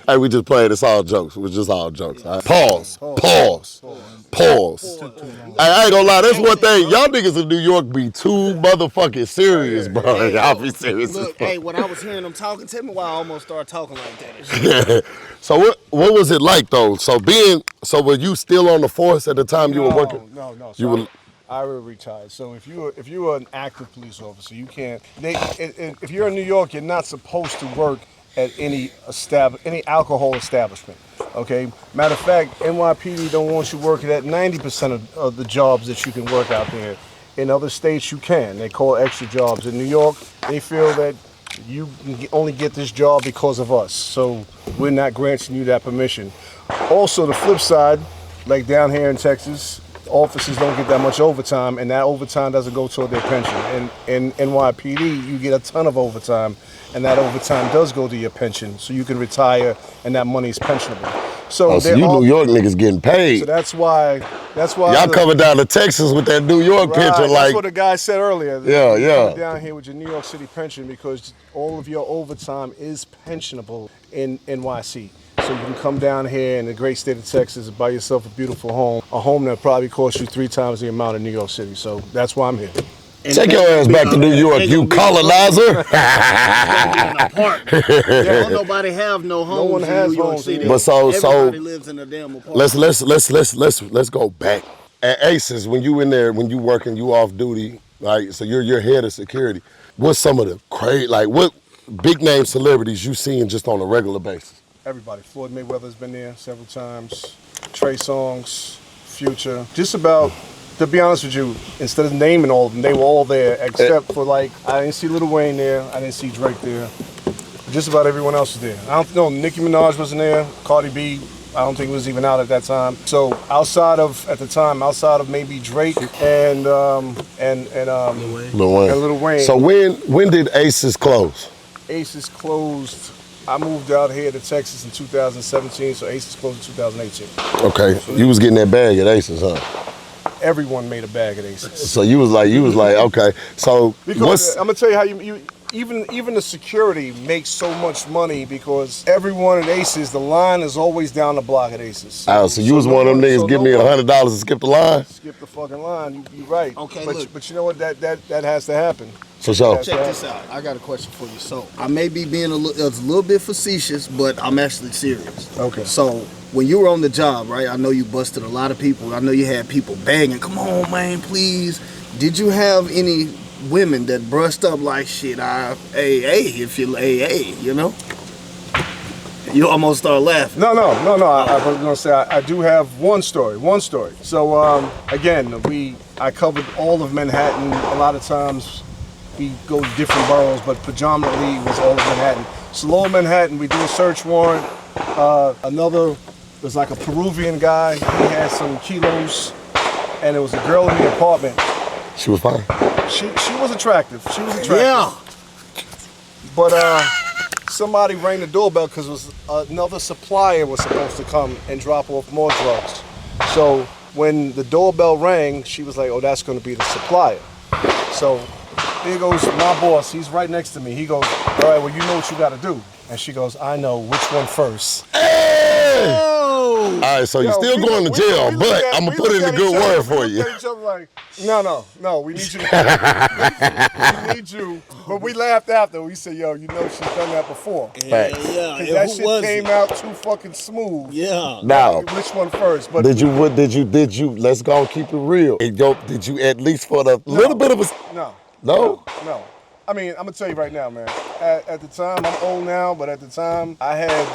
S3: Hey, we just played. It's all jokes. It was just all jokes. All right? Pause. Hey, I ain't gonna lie. That's one thing. Y'all niggas in New York be too motherfucking serious, bro.
S4: Hey,
S3: Y'all be serious.
S4: Look, hey, when I was hearing them talking, tell me why I almost started talking like that. And shit.
S3: So what was it like though? So were you still on the force at the time you were working?
S2: No.
S3: You were.
S2: I were retired. So if you were an active police officer, you can't. If you're in New York, you're not supposed to work at any alcohol establishment. Okay. Matter of fact, NYPD don't want you working at 90% of the jobs that you can work out there. In other states, you can. They call extra jobs. In New York, they feel that you only get this job because of us. So we're not granting you that permission. Also, the flip side, like down here in Texas, officers don't get that much overtime, and that overtime doesn't go toward their pension. In NYPD, you get a ton of overtime, and that overtime does go to your pension, so you can retire, and that money is pensionable. So
S3: you New York niggas getting paid.
S2: So that's why.
S3: Y'all coming down to Texas with that New York pension,
S2: That's what the guy said earlier.
S3: Yeah.
S2: You're down here with your New York City pension because all of your overtime is pensionable in NYC. So you can come down here in the great state of Texas and buy yourself a beautiful home, a home that probably costs you 3 times the amount of New York City. So that's why I'm here.
S3: Take your ass back to New York, you colonizer.
S4: Don't nobody have no homes.
S2: No one has
S4: in New York
S2: homes.
S4: City.
S3: But
S4: everybody lives in a damn apartment.
S3: Let's go back. At Aces, when you in there, when you working, you off duty, right? So you're head of security. What's some of the what big name celebrities you seeing just on a regular basis?
S2: Everybody. Floyd Mayweather's been there several times. Trey Songz, Future. Just about, to be honest with you, instead of naming all of them, they were all there except for I didn't see Lil Wayne there. I didn't see Drake there. Just about everyone else was there. I don't know, Nicki Minaj wasn't there. Cardi B, I don't think it was even out at that time. So outside of maybe Drake and Lil Wayne.
S3: So when did Aces close?
S2: Aces closed. I moved out here to Texas in 2017, so Aces closed in 2018.
S3: Okay, you was getting that bag at Aces, huh?
S2: Everyone made a bag at Aces.
S3: So you was like, okay. So
S2: because I'm gonna tell you how you even the security makes so much money because everyone at Aces, the line is always down the block at Aces.
S3: So you was one of them niggas give me $100 to skip the line?
S2: Skip the fucking line, you're right.
S4: Okay,
S2: but you know what, that has to happen.
S3: For sure.
S4: Check this out. I got a question for you. So I may be being a little bit facetious, but I'm actually serious.
S2: Okay.
S4: So when you were on the job, right? I know you busted a lot of people. I know you had people begging, "Come on, man, please." Did you have any women that brushed up like shit? If you you know? You almost start laughing.
S2: No. I was gonna say I do have one story. So again, I covered all of Manhattan. A lot of times we go to different boroughs, but predominantly it was all of Manhattan. So Lower Manhattan, we do a search warrant. There's like a Peruvian guy. He had some kilos, and there was a girl in the apartment.
S3: She was fine.
S2: She was attractive.
S4: Yeah.
S2: But somebody rang the doorbell because another supplier was supposed to come and drop off more drugs. So when the doorbell rang, she was like, "Oh, that's going to be the supplier." So here goes my boss. He's right next to me. He goes, "All right, well, you know what you got to do." And she goes, "I know. Which one first?"
S3: Hey! All right, so you're still going to jail, but I'm going to put in a good word for you.
S2: Like, no, we need you to we need you. But we laughed after. We said, "Yo, you know she's done that before."
S4: Yeah.
S2: That shit came out too fucking smooth.
S4: Yeah.
S3: Now,
S2: which one first? But
S3: did you, let's go keep it real. Did you at least for the little bit of a... No?
S2: No. I mean, I'm gonna tell you right now, man. At the time, I'm old now, but at the time, I had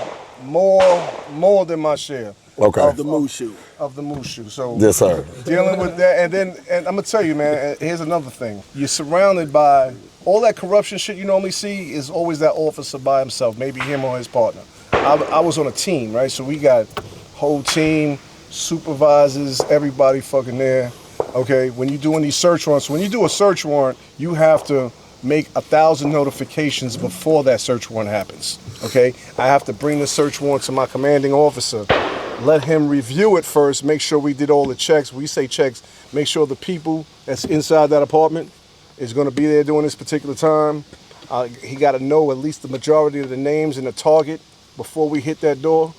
S2: more than my share.
S3: Okay.
S4: Of the Mushu.
S2: Of the Mushu. So
S3: Yes, sir.
S2: dealing with that, and I'm gonna tell you, man. Here's another thing. You're surrounded by all that corruption shit you normally see is always that officer by himself, maybe him or his partner. I was on a team, right? So we got whole team, supervisors, everybody fucking there. Okay, when you're doing these search warrants, when you do a search warrant, you have to make 1,000 notifications before that search warrant happens. Okay, I have to bring the search warrant to my commanding officer, let him review it first, make sure we did all the checks. We say checks, make sure the people that's inside that apartment is going to be there during this particular time. He got to know at least the majority of the names and the target before we hit that door.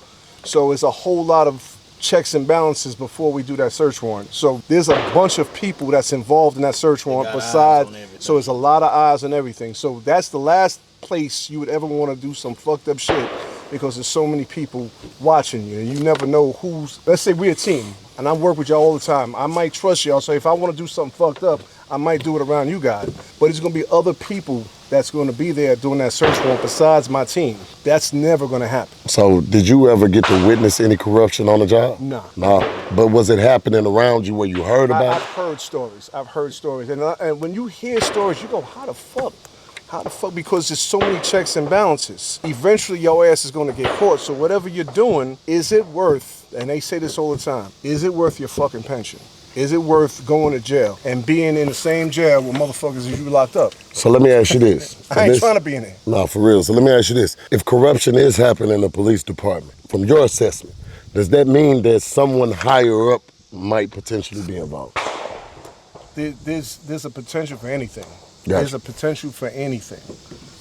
S2: So it's a whole lot of checks and balances before we do that search warrant. So there's a bunch of people that's involved in that search warrant besides, so it's a lot of eyes on everything. So that's the last place you would ever want to do some fucked up shit, because there's so many people watching you and you never know who's, let's say we're a team and I work with y'all all the time. I might trust y'all, so if I want to do something fucked up, I might do it around you guys. But it's going to be other people that's going to be there doing that search warrant besides my team. That's never going to happen.
S3: So did you ever get to witness any corruption on the job?
S2: No.
S3: No. But was it happening around you where you heard about
S2: I've heard stories. And when you hear stories, you go, how the fuck? How the fuck? Because there's so many checks and balances. Eventually, your ass is going to get caught. So whatever you're doing, is it worth, and they say this all the time, is it worth your fucking pension? Is it worth going to jail and being in the same jail with motherfuckers as you locked up?
S3: So let me ask you this.
S2: I ain't trying to be in there.
S3: No, for real. So let me ask you this. If corruption is happening in the police department, from your assessment, does that mean that someone higher up might potentially be involved?
S2: There's a potential for anything.
S3: Gotcha.
S2: There's a potential for anything.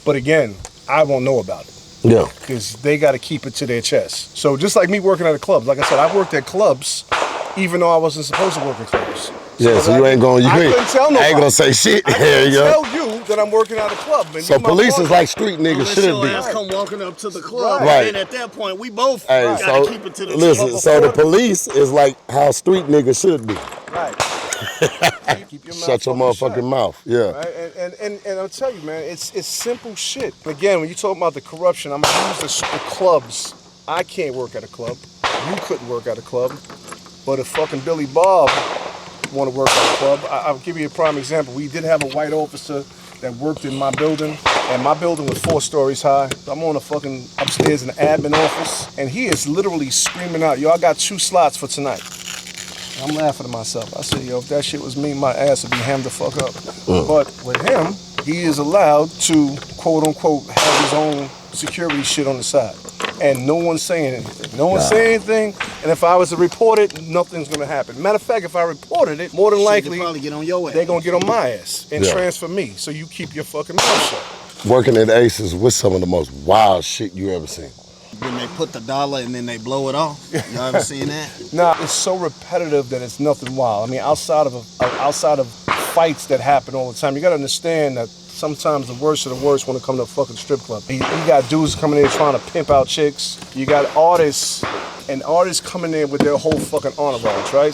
S2: But again, I won't know about it.
S3: Yeah.
S2: Because they got to keep it to their chest. So just like me working at the clubs, like I said, I worked at clubs even though I wasn't supposed to work at clubs.
S3: Yeah, so you ain't going,
S2: I couldn't tell nobody.
S3: I ain't gonna say shit.
S2: I couldn't tell you that I'm working at a club. And
S3: so police is like street niggas should be.
S4: Unless come walking up to the club,
S3: right.
S4: And at that point, we both gotta keep it to the
S3: listen, so the police is like how street niggas should be.
S2: Right. Keep your mouth
S3: Shut your motherfucking mouth. Yeah.
S2: Right? And I'll tell you, man, it's simple shit. Again, when you talk about the corruption, I'm gonna use the clubs. I can't work at a club. You couldn't work at a club. But if fucking Billy Bob want to work at a club, I'll give you a prime example. We did have a white officer that worked in my building, and my building was 4 stories high. I'm on a fucking upstairs in the admin office, and he is literally screaming out, yo, I got 2 slots for tonight. I'm laughing at myself. I said, yo, if that shit was me, my ass would be hammed the fuck up. But with him, he is allowed to, quote unquote, have his own security shit on the side. And no one's saying anything. No one's saying anything. And if I was to report it, nothing's gonna happen. Matter of fact, if I reported it, more than likely,
S4: probably get on your ass.
S2: They're gonna get on my ass and transfer me. So you keep your fucking mouth shut.
S3: Working at Aces, what's some of the most wild shit you ever seen?
S4: When they put the dollar and then they blow it off. Y'all ever seen that?
S2: Nah, it's so repetitive that it's nothing wild. I mean, outside of fights that happen all the time, you gotta understand that sometimes the worst of the worst when it comes to a fucking strip club. You got dudes coming in trying to pimp out chicks. You got artists coming in with their whole fucking entourage, right?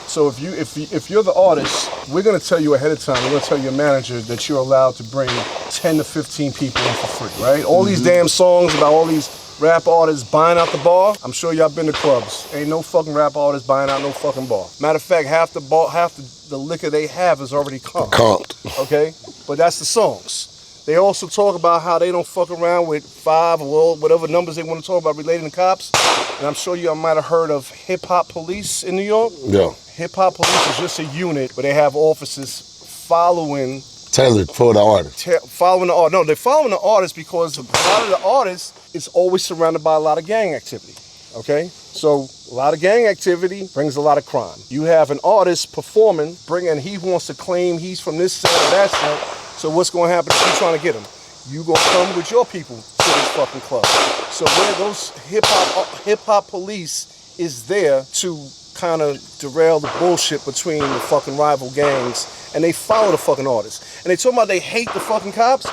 S2: So if you're the artist, we're gonna tell you ahead of time. We're gonna tell your manager that you're allowed to bring 10 to 15 people in for free, right? All these damn songs about all these rap artists buying out the bar. I'm sure y'all been to clubs. Ain't no fucking rap artists buying out no fucking bar. Matter of fact, half the liquor they have is already comped. Okay? But that's the songs. They also talk about how they don't fuck around with 5 or whatever numbers they want to talk about relating to cops. And I'm sure y'all might have heard of Hip Hop Police in New York.
S3: Yeah.
S2: Hip Hop Police is just a unit where they have officers following.
S3: Tailored for the artist.
S2: Following the artist. No, they're following the artist because a lot of the artists is always surrounded by a lot of gang activity. Okay? So a lot of gang activity brings a lot of crime. You have an artist performing, and he wants to claim he's from this side or that side. So what's going to happen if you're trying to get him? You going to come with your people to this fucking club. So where those hip hop police is there to kind of derail the bullshit between the fucking rival gangs, and they follow the fucking artists. And they talking about they hate the fucking cops.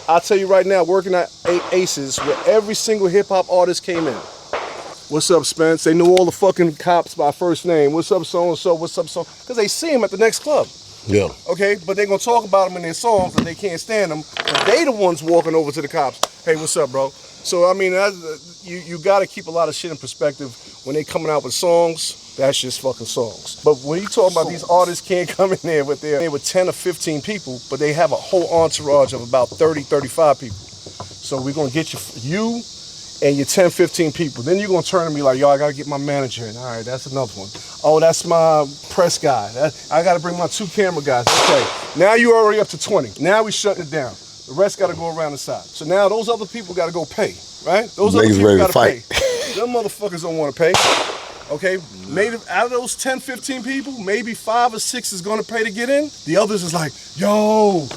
S2: I'll tell you right now, working at Aces, where every single hip hop artist came in. What's up, Spence? They knew all the fucking cops by first name. What's up, so-and-so? What's up, so? Because they see him at the next club.
S3: Yeah.
S2: Okay, but they're going to talk about them in their songs and they can't stand them. But they the ones walking over to the cops. Hey, what's up, bro? So, I mean, you got to keep a lot of shit in perspective when they coming out with songs, that's just fucking songs. But when you talk about these artists can't come in there with 10 or 15 people, but they have a whole entourage of about 30, 35 people. So we're gonna get you and your 10, 15 people. Then you're gonna turn to me like, yo, I gotta get my manager in. All right, that's another one. Oh, that's my press guy. I gotta bring my 2 camera guys. Okay, now you're already up to 20. Now we shutting it down. The rest gotta go around the side. So now those other people gotta go pay, right? Those other people gotta pay. Them motherfuckers don't wanna pay. Okay, maybe out of those 10, 15 people, maybe 5 or 6 is gonna pay to get in. The others is like, yo,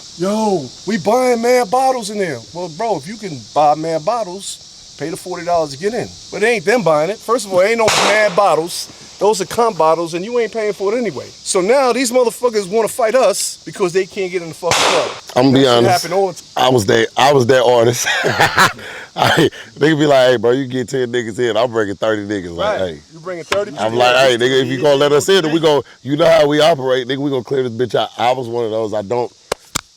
S2: we buying mad bottles in there. Well, bro, if you can buy mad bottles, pay the $40 to get in. But it ain't them buying it. First of all, ain't no mad bottles. Those are comp bottles, and you ain't paying for it anyway. So now these motherfuckers want to fight us because they can't get in the fucking club.
S3: I'm gonna be honest. I was that artist. They be like, hey, bro, you get 10 niggas in, I'm bringing 30 niggas. Like, hey,
S2: you bringing 30 people?
S3: I'm like, hey, nigga, if you gonna let us in, then we go. You know how we operate, nigga. We gonna clear this bitch out. I was one of those.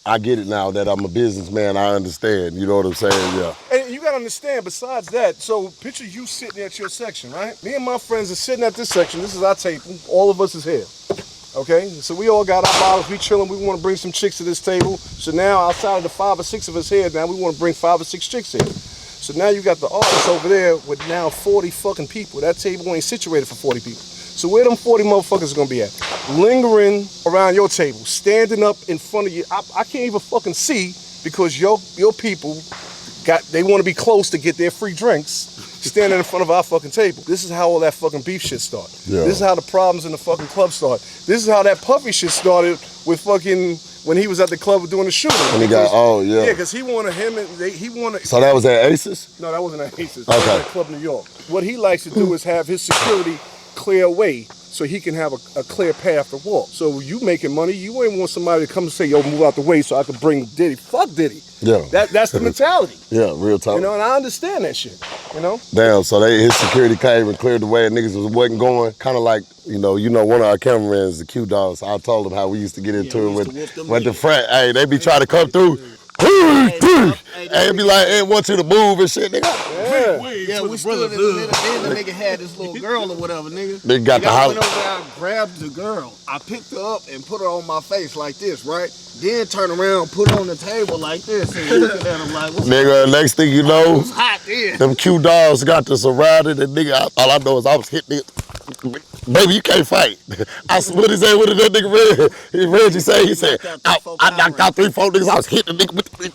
S3: I get it now that I'm a businessman. I understand. You know what I'm saying? Yeah.
S2: And you gotta understand, besides that, so picture you sitting at your section, right? Me and my friends are sitting at this section. This is our table. All of us is here. Okay? So we all got our bottles. We chilling. We want to bring some chicks to this table. So now, outside of the 5 or 6 of us here, now we want to bring 5 or 6 chicks here. So now you got the artist over there with now 40 fucking people. That table ain't situated for 40 people. So where them 40 motherfuckers gonna be at? Lingering around your table, standing up in front of you. I can't even fucking see because your people they want to be close to get their free drinks, standing in front of our fucking table. This is how all that fucking beef shit started. Yeah. This is how the problems in the fucking club started. This is how that Puffy shit started with fucking when he was at the club doing the shooting.
S3: When he got, yeah,
S2: because he wanted him and he wanted.
S3: So that was at Aces?
S2: No, that wasn't at Aces.
S3: Okay.
S2: That was at Club New York. What he likes to do is have his security clear away so he can have a clear path to walk. So you making money, you ain't want somebody to come and say, yo, move out the way so I can bring Diddy. Fuck Diddy.
S3: Yeah.
S2: That's the mentality.
S3: Yeah, real talk.
S2: You know, and I understand that shit, you know?
S3: Damn, so his security came and cleared the way and niggas wasn't going. Kind of like, you know, one of our cameramen is the Q Dog, so I told him how we used to get into it with the frat. Hey, they be trying to come through. Hey, it be like, hey, want you to move and shit, nigga.
S4: Yeah, we stood in the middle. Then the nigga had this little girl or whatever, nigga.
S3: They got the house.
S4: I went over there, I grabbed the girl. I picked her up and put her on my face like this, right? Then turn around, put her on the table like this, and looking at him like, what's
S3: nigga, next thing you know,
S4: it was hot then.
S3: Them Q Dogs got to surrounded and nigga, all I know is I was hitting it. Baby, you can't fight. What did that nigga Reggie say? He said, I knocked out 3, 4 niggas. I was hitting the nigga with the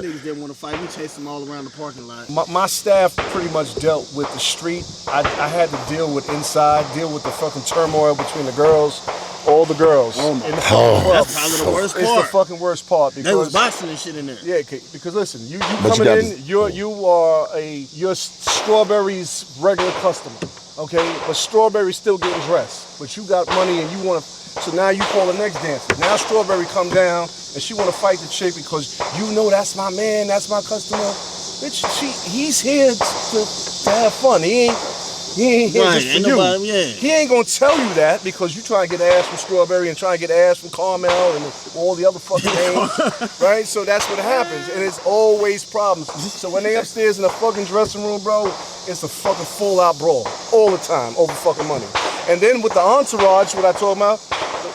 S4: niggas didn't want to fight. We chased them all around the parking lot.
S2: My staff pretty much dealt with the street. I had to deal with the fucking turmoil between the girls. All the girls in the fucking club.
S4: That's probably the worst part.
S2: It's the fucking worst part because
S4: they was boxing and shit in there.
S2: Yeah, because listen, you coming in, you're Strawberry's regular customer, okay? But Strawberry's still getting dressed. But you got money and you want to. So now you call the next dancer. Now Strawberry come down and she want to fight the chick because you know that's my man, that's my customer. Bitch, he's here to have fun. He ain't here just for you. He ain't gonna tell you that because you trying to get ass from Strawberry and trying to get ass from Carmel and all the other fucking names, right? So that's what happens, and it's always problems. So when they upstairs in the fucking dressing room, bro, it's a fucking full-out brawl all the time over fucking money. And then with the entourage, what I told about,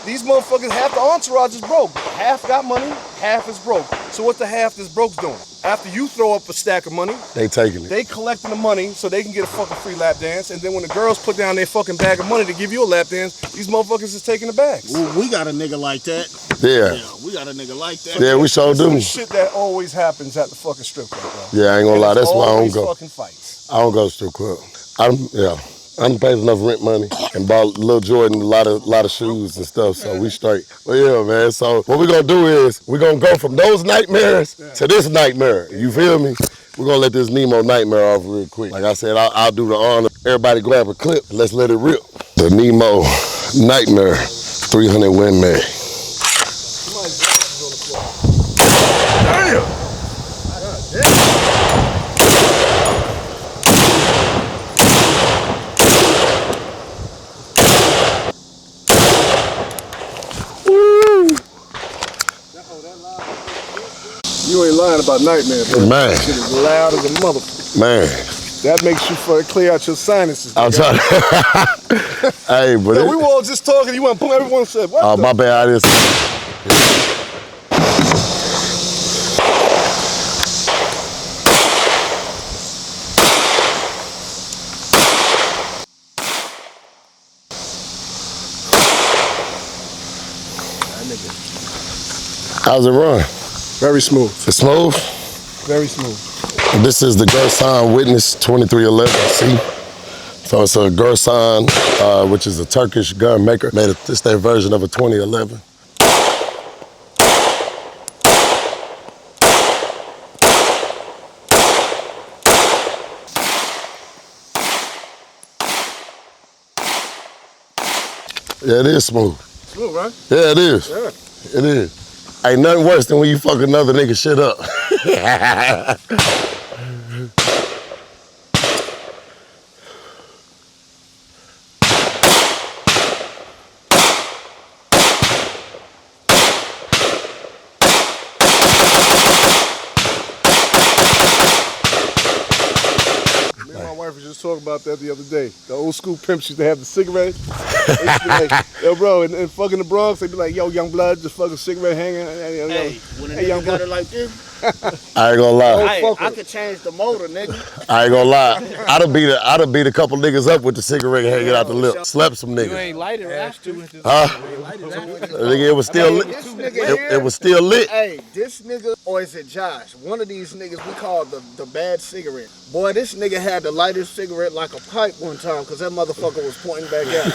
S2: these motherfuckers, half the entourage is broke. Half got money, half is broke. So what the half that's broke's doing? After you throw up a stack of money,
S3: they taking it.
S2: They collecting the money so they can get a fucking free lap dance. And then when the girls put down their fucking bag of money to give you a lap dance, these motherfuckers is taking the bags.
S4: Ooh, we got a nigga like that.
S3: Yeah,
S4: we got a nigga like that.
S3: Yeah, we sure do.
S2: Shit that always happens at the fucking strip club, bro.
S3: Yeah, I ain't gonna lie. That's why I don't go.
S2: Fucking fights.
S3: I don't go to strip club. I done paid enough rent money and bought Lil Jordan a lot of shoes and stuff, so we straight. But yeah, man, so what we gonna do is we gonna go from those nightmares to this nightmare. You feel me? We're gonna let this Nemo nightmare off real quick. Like I said, I'll do the honor. Everybody grab a clip and let's let it rip. The Nemo nightmare 300 win man.
S2: Damn! You ain't lying about nightmare, bro.
S3: Man.
S2: That shit is loud as a motherfucker.
S3: Man.
S2: That makes you clear out your sinuses.
S3: I'm trying to. Hey, but
S2: Yo, we were all just talking. You want to pull everyone said, what
S3: oh,
S2: the?
S3: my bad. I just. How's it run?
S2: Very smooth.
S3: It's smooth?
S2: Very smooth.
S3: This is the Gerson Witness 2311C. So it's a Gerson, which is a Turkish gun maker. It's their version of a 2011. Yeah, it is smooth.
S2: Smooth, right?
S3: Yeah, it is.
S2: Yeah.
S3: It is. Ain't nothing worse than when you fuck another nigga shit up.
S2: Me and my wife were just talking about that the other day. The old school pimps used to have the cigarette. They used to be like, yo, bro, and fucking the Bronx, they'd be like, yo, young blood, just fucking cigarette hanging.
S4: Hey, when a
S2: Hey,
S4: nigga
S2: young
S4: got
S2: blood.
S4: it like this,
S3: I ain't gonna lie.
S4: hey,
S2: fuck
S4: I
S2: it.
S4: could change the motor, nigga.
S3: I ain't gonna lie. I'd have beat a couple niggas up with the cigarette hanging out the lip. Slept some
S5: You
S3: niggas.
S5: ain't light it after.
S3: Huh? Nigga, it was still lit.
S4: This nigga here,
S3: It was still lit.
S4: hey, this nigga, or is it Josh? One of these niggas we call the bad cigarette. Boy, this nigga had the lightest cigarette like a pipe one time because that motherfucker was pointing back out.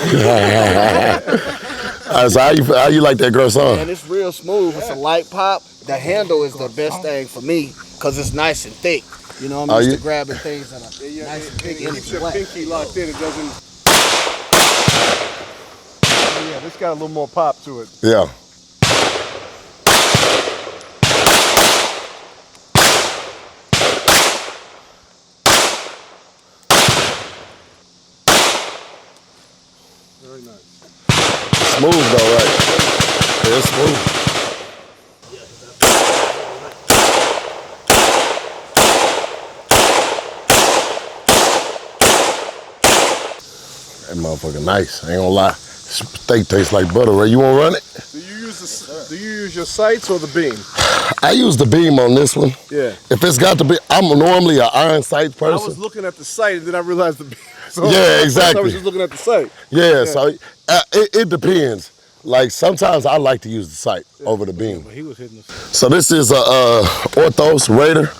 S3: So how you like that girl song?
S4: And it's real smooth. It's a light pop. The handle is the best thing for me because it's nice and thick. You know, I'm
S3: Are
S4: used
S3: you-
S4: to grabbing things that are nice and thick and
S2: Keep
S4: it's
S2: your
S4: wet.
S2: pinky locked in. It doesn't. Yeah, this got a little more pop to it.
S3: Yeah.
S2: Very nice.
S3: Smooth though, right? Yeah, it's smooth. That motherfucker nice. I ain't gonna lie. Steak tastes like butter, right? You wanna run it?
S2: Do you use your sights or the beam?
S3: I use the beam on this one.
S2: Yeah.
S3: If it's got to be, I'm normally an iron sight
S2: I was
S3: person.
S2: looking at the sight and then I realized the beam. So
S3: Yeah,
S2: I was
S3: exactly.
S2: just looking at the sight.
S3: Yeah, so it depends. Like sometimes I like to use the sight over the beam.
S5: He was hitting us.
S3: So this is a Orthos Raider.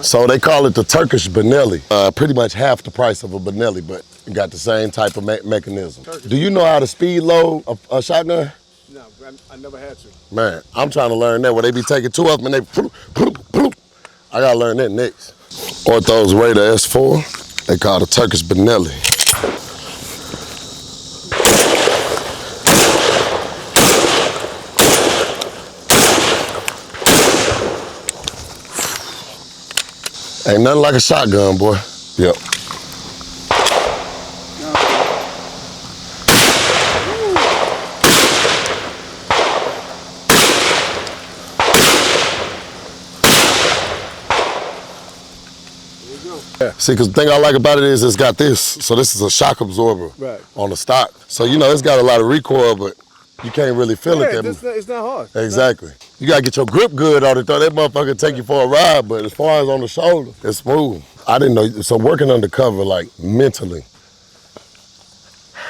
S3: So they call it the Turkish Benelli. Pretty much half the price of a Benelli, but it got the same type of mechanism. Do you know how to speed load a shotgun?
S2: No, I never had to.
S3: Man, I'm trying to learn that where they be taking two of them and they I gotta learn that next. Orthos Raider S4. They call it the Turkish Benelli. Ain't nothing like a shotgun, boy. Yep. See, because the thing I like about it is it's got this. So this is a shock absorber
S2: Right.
S3: on the stock. So, you know, it's got a lot of recoil, but you can't really feel it.
S2: It's not hard.
S3: Exactly. You gotta get your grip good on it though. That motherfucker take you for a ride, but as far as on the shoulder, it's smooth. I didn't know, so working undercover, like mentally,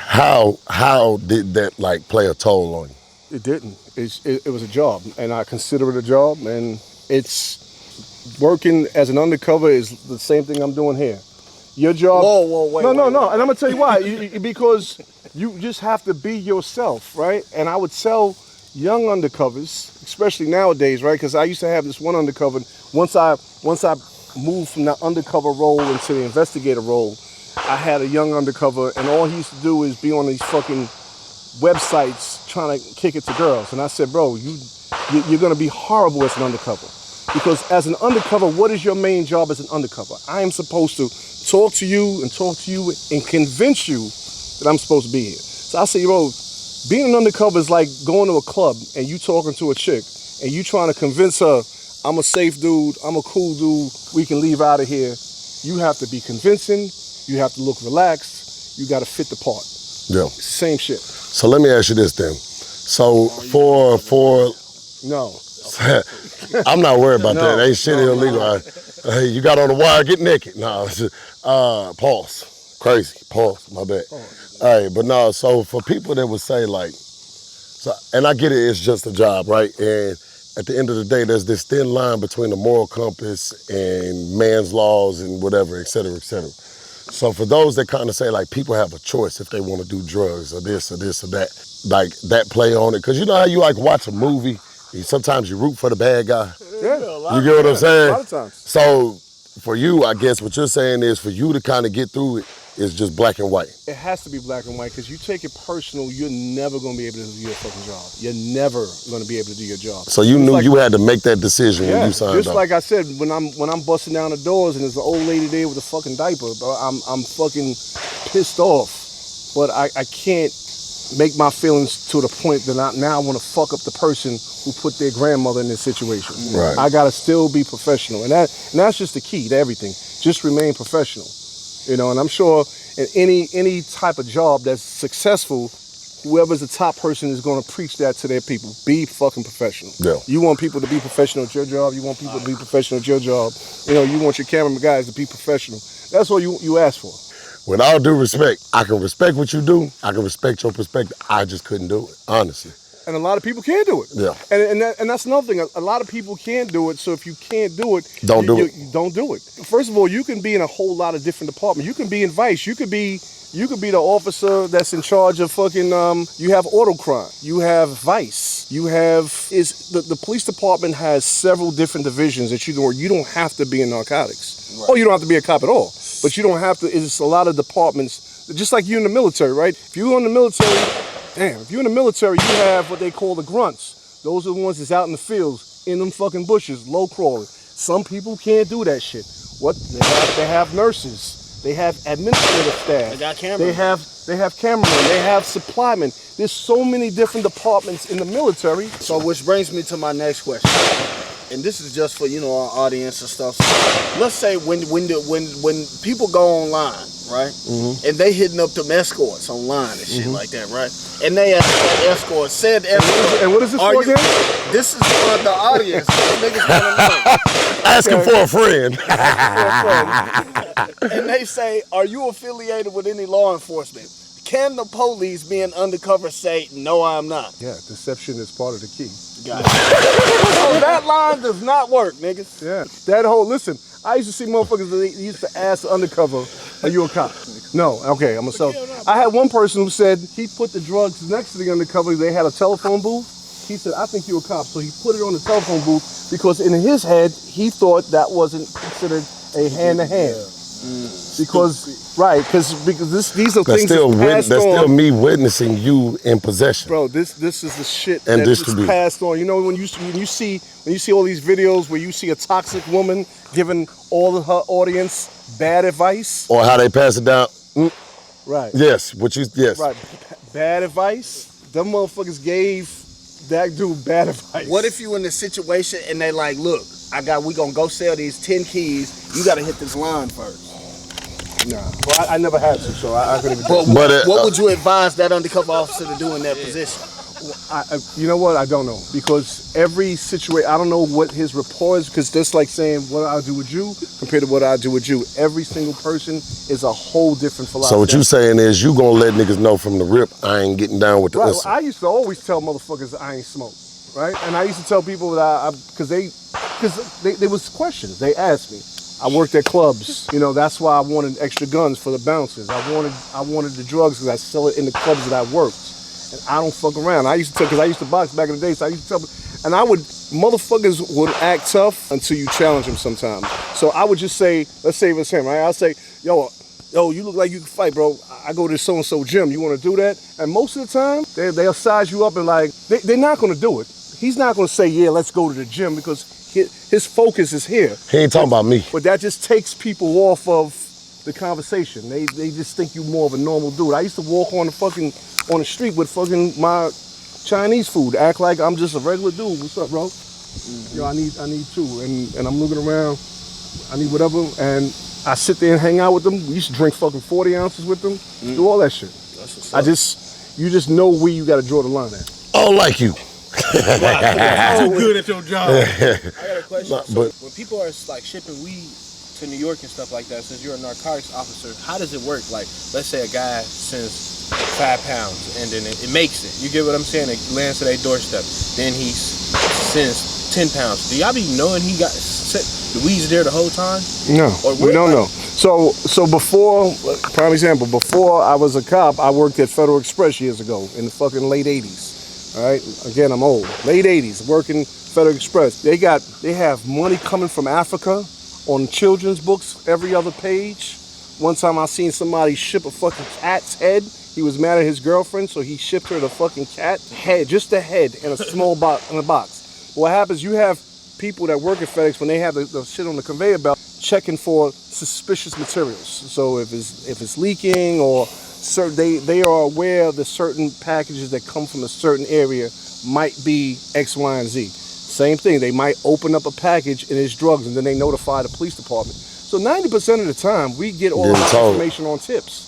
S3: how did that like play a toll on you?
S2: It didn't. It was a job, and I consider it a job, and it's working as an undercover is the same thing I'm doing here. Your job.
S4: Whoa, wait.
S2: No,
S4: wait.
S2: and I'm gonna tell you why. Because you just have to be yourself, right? And I would tell young undercovers, especially nowadays, right? Because I used to have this one undercover. Once I moved from the undercover role into the investigator role, I had a young undercover, and all he used to do is be on these fucking websites trying to kick it to girls. And I said, bro, you're gonna be horrible as an undercover. Because as an undercover, what is your main job as an undercover? I am supposed to talk to you and convince you that I'm supposed to be here. So I say, bro, being an undercover is like going to a club and you talking to a chick and you trying to convince her, I'm a safe dude, I'm a cool dude, we can leave out of here. You have to be convincing. You have to look relaxed. You got to fit the part.
S3: Yeah.
S2: Same shit.
S3: So let me ask you this then. So for
S2: No.
S3: I'm not worried about
S2: No,
S3: that. Ain't shit illegal. Hey, you got on the wire, get naked. No, pause. Crazy. Pause. My bad. All right, but no. So for people that would say like, so, and I get it, it's just a job, right? And at the end of the day, there's this thin line between the moral compass and man's laws and whatever, et cetera, et cetera. So for those that kind of say like people have a choice if they want to do drugs or this or this or that, like that play on it, because you know how you like watch a movie, and sometimes you root for the bad guy.
S2: Yeah.
S3: You get what I'm saying?
S2: A lot of times.
S3: So for you, I guess what you're saying is for you to kind of get through it is just black and white.
S2: It has to be black and white because you take it personal, you're never going to be able to do your fucking job. You're never going to be able to do your job.
S3: So you knew you had to make that decision when you signed up.
S2: Just like I said, when I'm busting down the doors and there's an old lady there with a fucking diaper, I'm fucking pissed off. But I can't make my feelings to the point that I want to fuck up the person who put their grandmother in this situation.
S3: Right.
S2: I gotta still be professional, and that's just the key to everything. Just remain professional, you know. And I'm sure in any type of job that's successful, whoever's the top person is going to preach that to their people. Be fucking professional.
S3: Yeah.
S2: You want people to be professional at your job. You want people to be professional at your job. You know, you want your cameraman guys to be professional. That's what you ask for.
S3: With all due respect, I can respect what you do. I can respect your perspective. I just couldn't do it, honestly.
S2: And a lot of people can't do it.
S3: Yeah.
S2: And that's another thing. A lot of people can't do it. So if you can't do it,
S3: Don't do it.
S2: Don't do it. First of all, you can be in a whole lot of different departments. You can be in Vice. You could be the officer that's in charge of fucking. You have auto crime. You have Vice. You have the police department has several different divisions that you can work. You don't have to be in narcotics, or you don't have to be a cop at all. But you don't have to. It's a lot of departments, just like you in the military, right? If you're in the military. Damn, if you're in the military, you have what they call the grunts. Those are the ones that's out in the fields, in them fucking bushes, low crawling. Some people can't do that shit. They have nurses. They have administrative staff.
S4: They got cameramen.
S2: They have cameramen. They have supplymen. There's so many different departments in the military.
S4: So which brings me to my next question. And this is just for, you know, our audience and stuff. So let's say when people go online, right? Mm-hmm. And they hitting up them escorts online and shit like that, right? And they ask that escort, said escort.
S2: And what is this for again?
S4: This is for the audience. Niggas want to know.
S3: Asking for a friend.
S4: And they say, are you affiliated with any law enforcement? Can the police being undercover say, no, I'm not?
S2: Yeah, deception is part of the key.
S4: Got it. So that line does not work, niggas.
S2: Yeah. Listen, I used to see motherfuckers that used to ask the undercover, are you a cop? No, okay, I'm a self. I had one person who said he put the drugs next to the undercover. They had a telephone booth. He said, I think you're a cop. So he put it on the telephone booth because in his head, he thought that wasn't considered a hand-to-hand. Because these are things that's
S3: still me witnessing you in possession.
S2: Bro, this is the shit
S3: and
S2: that's passed on. You know, when you see all these videos where you see a toxic woman giving all of her audience bad advice,
S3: or how they pass it down.
S2: Right.
S3: Yes. Yes.
S2: Right. Bad advice. Them motherfuckers gave that dude bad advice.
S4: What if you in the situation and they like, look, we gonna go sell these 10 keys. You gotta hit this line first.
S2: Nah, well, I never had to, so I couldn't even.
S4: But what would you advise that undercover officer to do in that position?
S2: You know what? I don't know, because every situation, I don't know what his rapport is, because that's like saying what I do with you compared to what I do with you. Every single person is a whole different philosophy.
S3: So what you saying is you gonna let niggas know from the rip, I ain't getting down with the
S2: Well, I used to always tell motherfuckers I ain't smoke, right? And I used to tell people that because they was questions. They asked me. I worked at clubs, you know. That's why I wanted extra guns for the bouncers. I wanted the drugs because I sell it in the clubs that I worked, and I don't fuck around. I used to box back in the day, so I used to tell, and motherfuckers would act tough until you challenge them sometimes. So I would just say, let's say it was him, right? I'll say, yo, you look like you can fight, bro. I go to so and so gym. You want to do that? And most of the time, they'll size you up and like they're not gonna do it. He's not gonna say, yeah, let's go to the gym because his focus is here.
S3: He ain't talking about me.
S2: But that just takes people off of the conversation. They just think you more of a normal dude. I used to walk on the street with fucking my Chinese food, act like I'm just a regular dude. What's up, bro? Yo, I need two. And I'm looking around. I need whatever. And I sit there and hang out with them. We used to drink fucking 40 ounces with them. Do all that shit. You just know where you got to draw the line at.
S3: Oh, like you.
S5: Too good at your job.
S6: I got a question. So when people are like shipping weed to New York and stuff like that, since you're a narcotics officer, how does it work? Like, let's say a guy sends 5 pounds and then it makes it. You get what I'm saying? It lands to their doorstep. Then he sends 10 pounds. Do y'all be knowing he got the weed's there the whole time?
S2: No, we don't know. So before, prime example, before I was a cop, I worked at Federal Express years ago in the fucking late 80s. All right, again, I'm old. Late 80s, working Federal Express. They have money coming from Africa on children's books every other page. One time I seen somebody ship a fucking cat's head. He was mad at his girlfriend, so he shipped her the fucking cat head, just the head in a small box. In a box. What happens? You have people that work at FedEx when they have the shit on the conveyor belt checking for suspicious materials. So if it's leaking or certain, they are aware that certain packages that come from a certain area might be X, Y, and Z. Same thing. They might open up a package and it's drugs, and then they notify the police department. So 90% of the time, we get all our information on tips.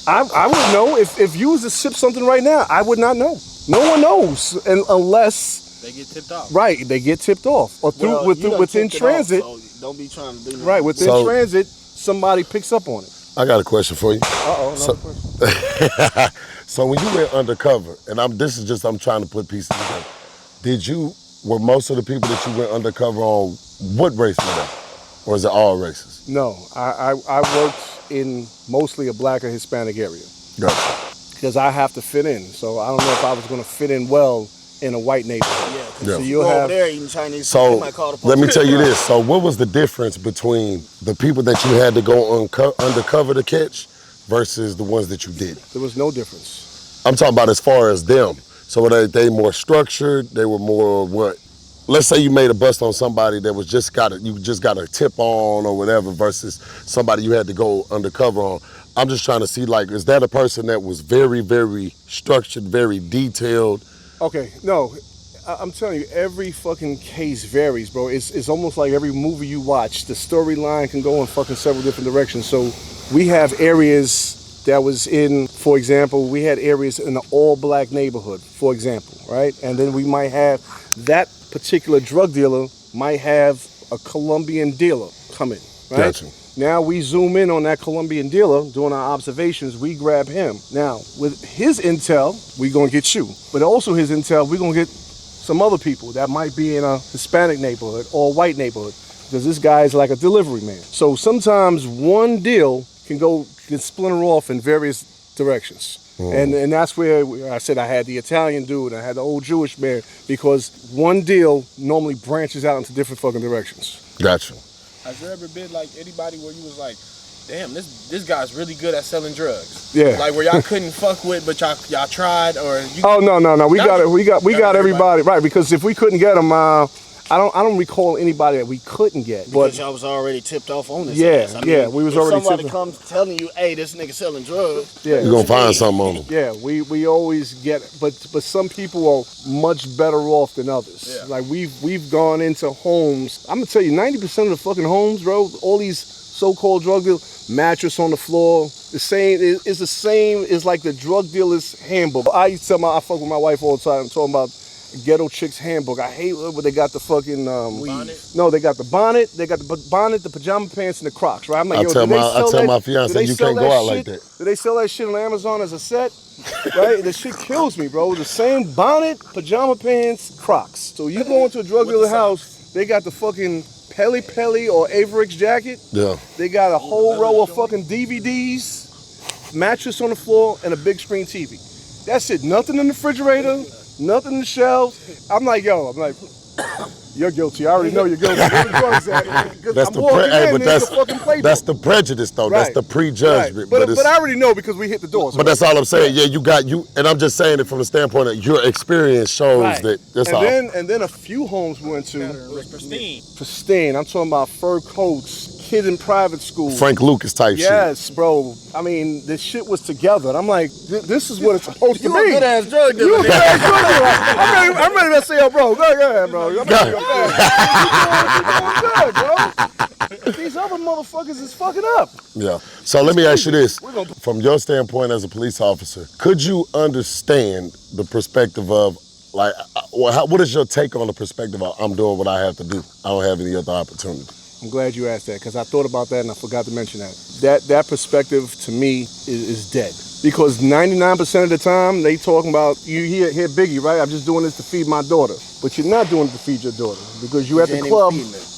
S2: I would know if you was to sip something right now. I would not know. No one knows, and unless
S6: they get tipped off.
S2: Right, they get tipped off, or within transit.
S4: Off, so don't be trying to do nothing.
S2: Right, within transit, somebody picks up on it.
S3: I got a question for you.
S2: Another question.
S3: So when you went undercover, and I'm trying to put pieces together. Were most of the people that you went undercover on, what race were they? Or is it all races?
S2: No, I worked in mostly a black or Hispanic area.
S3: Gotcha.
S2: Because I have to fit in. So I don't know if I was going to fit in well in a white neighborhood.
S4: Yeah. So you'll have over there eating Chinese.
S3: So let me tell you this. So what was the difference between the people that you had to go undercover to catch versus the ones that you did?
S2: There was no difference.
S3: I'm talking about as far as them. So were they more structured? They were more what? Let's say you made a bust on somebody that you just got a tip on or whatever versus somebody you had to go undercover on. I'm just trying to see, like, is that a person that was very, very structured, very detailed?
S2: Okay, no, I'm telling you, every fucking case varies, bro. It's almost like every movie you watch, the storyline can go in fucking several different directions. So we have areas that was in, for example, we had areas in an all-black neighborhood, for example, right? And then we might have that particular drug dealer might have a Colombian dealer come in, right?
S3: Gotcha.
S2: Now we zoom in on that Colombian dealer, doing our observations, we grab him. Now, with his intel, we gonna get you. But also his intel, we gonna get some other people that might be in a Hispanic neighborhood or a white neighborhood, because this guy is like a delivery man. So sometimes one deal can splinter off in various directions. And that's where I said I had the Italian dude, I had the old Jewish man, because one deal normally branches out into different fucking directions.
S3: Gotcha.
S6: Has there ever been like anybody where you was like, damn, this guy's really good at selling drugs?
S2: Yeah.
S6: Like where y'all couldn't fuck with, but y'all tried, or you?
S2: Oh no. We got everybody right, because if we couldn't get them, I don't recall anybody that we couldn't get.
S4: Because y'all was already tipped off on this.
S2: Yeah, we was already.
S4: If somebody comes telling you, hey, this nigga selling drugs.
S2: Yeah,
S3: you're gonna find something on them.
S2: Yeah, we always get, but some people are much better off than others.
S6: Yeah.
S2: Like we've gone into homes. I'm gonna tell you, 90% of the fucking homes, bro, all these so-called drug dealers, mattress on the floor, the same is the same as like the drug dealer's handbook. I used to tell I fuck with my wife all the time, talking about Ghetto Chick's handbook. I hate where they got the fucking
S6: bonnet.
S2: No, they got the bonnet, the pajama pants, and the Crocs. Right? I'm like,
S3: I tell my fiance you can't go out like that.
S2: Do they sell that shit on Amazon as a set? Right? The shit kills me, bro. The same bonnet, pajama pants, Crocs. So you go into a drug dealer house, they got the fucking Peli or Averix jacket.
S3: Yeah.
S2: They got a whole row of fucking DVDs, mattress on the floor, and a big screen TV. That's it. Nothing in the refrigerator. Nothing in the shelves. I'm like, you're guilty. I already know you're guilty. Where the drugs at?
S3: That's the prejudice, though. Right. That's the prejudgment.
S2: Right. But I already know because we hit the door.
S3: But that's all I'm saying. Yeah, and I'm just saying it from the standpoint that your experience shows that. That's all.
S2: And then a few homes we went to.
S6: It was pristine.
S2: Pristine. I'm talking about fur coats, kid in private school.
S3: Frank Lucas type shit.
S2: Yes, bro. I mean, this shit was together. And I'm like, this is what it's supposed to be.
S4: You a good ass drug dealer.
S2: You a good ass drug dealer. I'm ready to say, yo, bro, go ahead, bro. I'm ready to go. You're doing good, bro. These other motherfuckers is fucking up.
S3: Yeah. So let me ask you this.
S2: We're gonna-
S3: From your standpoint as a police officer, could you understand the perspective of, like, what is your take on the perspective of, I'm doing what I have to do, I don't have any other opportunity?
S2: I'm glad you asked that because I thought about that and I forgot to mention that. That perspective to me is dead. Because 99% of the time they talking about, you hear Biggie, right? I'm just doing this to feed my daughter. But you're not doing it to feed your daughter because you're at the club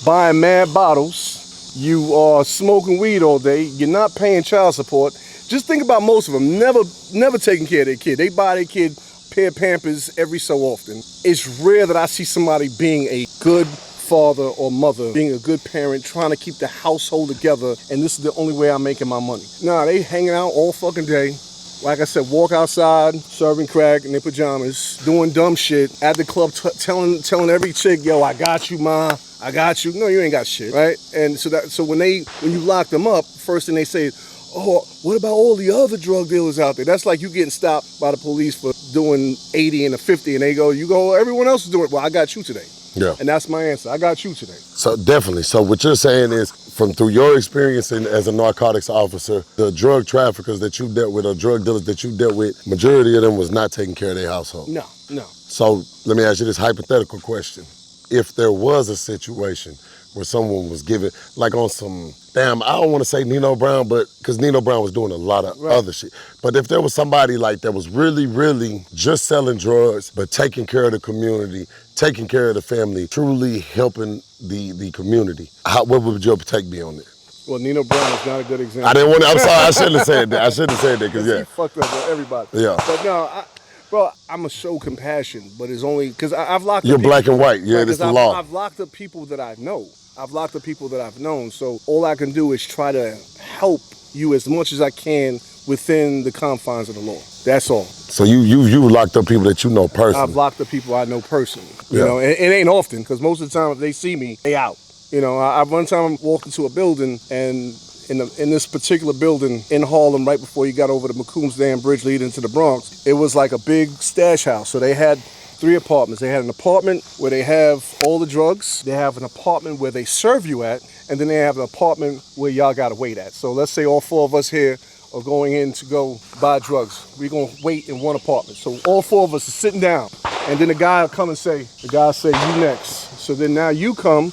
S2: buying mad bottles. You are smoking weed all day. You're not paying child support. Just think about most of them never taking care of their kid. They buy their kid pair of Pampers every so often. It's rare that I see somebody being a good father or mother, being a good parent, trying to keep the household together, and this is the only way I'm making my money. Nah, they hanging out all fucking day. Like I said, walk outside, serving crack in their pajamas, doing dumb shit at the club, telling every chick, yo, I got you, ma, I got you. No, you ain't got shit, right? And so when you lock them up, first thing they say is, oh, what about all the other drug dealers out there? That's like you getting stopped by the police for doing 80 and a 50, and you go, everyone else is doing it. Well, I got you today.
S3: Yeah.
S2: And that's my answer. I got you today.
S3: So definitely. So what you're saying is, through your experience as a narcotics officer, the drug traffickers that you dealt with or drug dealers that you dealt with, majority of them was not taking care of their household.
S2: No.
S3: So let me ask you this hypothetical question. If there was a situation where someone was given, like on some, damn, I don't want to say Nino Brown, but because Nino Brown was doing a lot of other shit. But if there was somebody like that was really, really just selling drugs, but taking care of the community, taking care of the family, truly helping the community, what would your take be on that?
S2: Well, Nino Brown is not a good example.
S3: I'm sorry, I shouldn't have said that. Because
S2: he fucked up with everybody.
S3: Yeah.
S2: But no, bro, I'm a show compassion, but it's only because I've locked up
S3: You're
S2: people,
S3: black and white. Yeah,
S2: right,
S3: that's the law.
S2: I've locked up people that I know. I've locked up people that I've known. So all I can do is try to help you as much as I can within the confines of the law. That's all.
S3: So you locked up people that you know personally.
S2: I've locked up people I know personally. You know, and it ain't often because most of the time if they see me, they out. You know, I one time walked into a building and in this particular building in Harlem, right before you got over the McCombs Dam Bridge leading into the Bronx, it was like a big stash house. So they had 3 apartments. They had an apartment where they have all the drugs. They have an apartment where they serve you at, and then they have an apartment where y'all gotta wait at. So let's say all 4 of us here are going in to go buy drugs. We're gonna wait in one apartment. So all 4 of us are sitting down, and then the guy will come and say, you next. So then now you come,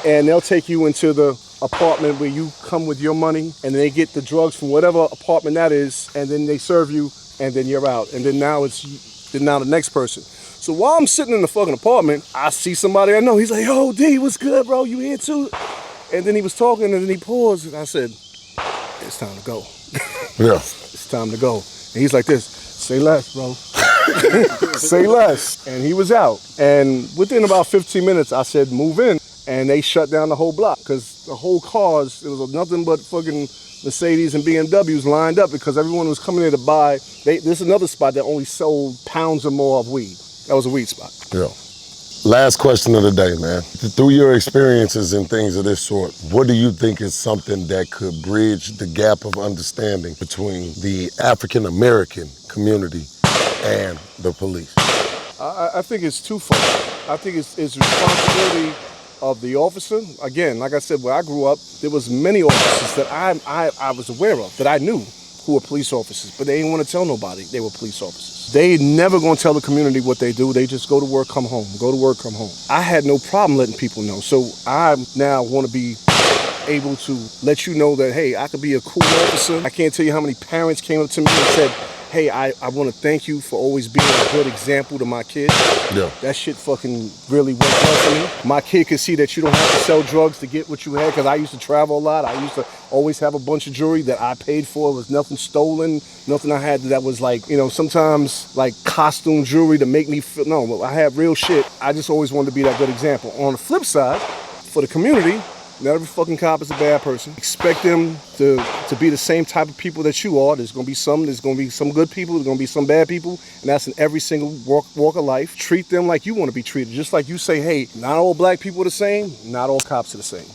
S2: and they'll take you into the apartment where you come with your money, and they get the drugs from whatever apartment that is, and then they serve you, and then you're out. And then now the next person. So while I'm sitting in the fucking apartment, I see somebody I know. He's like, yo, D, what's good, bro? You here too? And then he was talking, and then he paused, and I said, it's time to go.
S3: Yeah.
S2: It's time to go. And he's like this, say less, bro. Say less. And he was out. And within about 15 minutes, I said, move in. And they shut down the whole block because the whole cars, it was nothing but fucking Mercedes and BMWs lined up because everyone was coming there to buy. This is another spot that only sold pounds or more of weed. That was a weed spot.
S3: Yeah. Last question of the day, man. Through your experiences and things of this sort, what do you think is something that could bridge the gap of understanding between the African American community and the police?
S2: I think it's twofold. I think it's responsibility of the officer. Again, like I said, where I grew up, there was many officers that I was aware of, that I knew who were police officers, but they didn't want to tell nobody they were police officers. They never gonna tell the community what they do. They just go to work, come home, go to work, come home. I had no problem letting people know. So I now want to be able to let you know that, hey, I could be a cool officer. I can't tell you how many parents came up to me and said, hey, I want to thank you for always being a good example to my kids.
S3: Yeah.
S2: That shit fucking really went well for me. My kid could see that you don't have to sell drugs to get what you had, because I used to travel a lot. I used to always have a bunch of jewelry that I paid for. It was nothing stolen, nothing I had that was like, you know, sometimes like costume jewelry to make me feel, no, I had real shit. I just always wanted to be that good example. On the flip side, for the community, not every fucking cop is a bad person. Expect them to be the same type of people that you are. There's gonna be some good people, there's gonna be some bad people, and that's in every single walk of life. Treat them like you want to be treated. Just like you say, hey, not all black people are the same, not all cops are the same.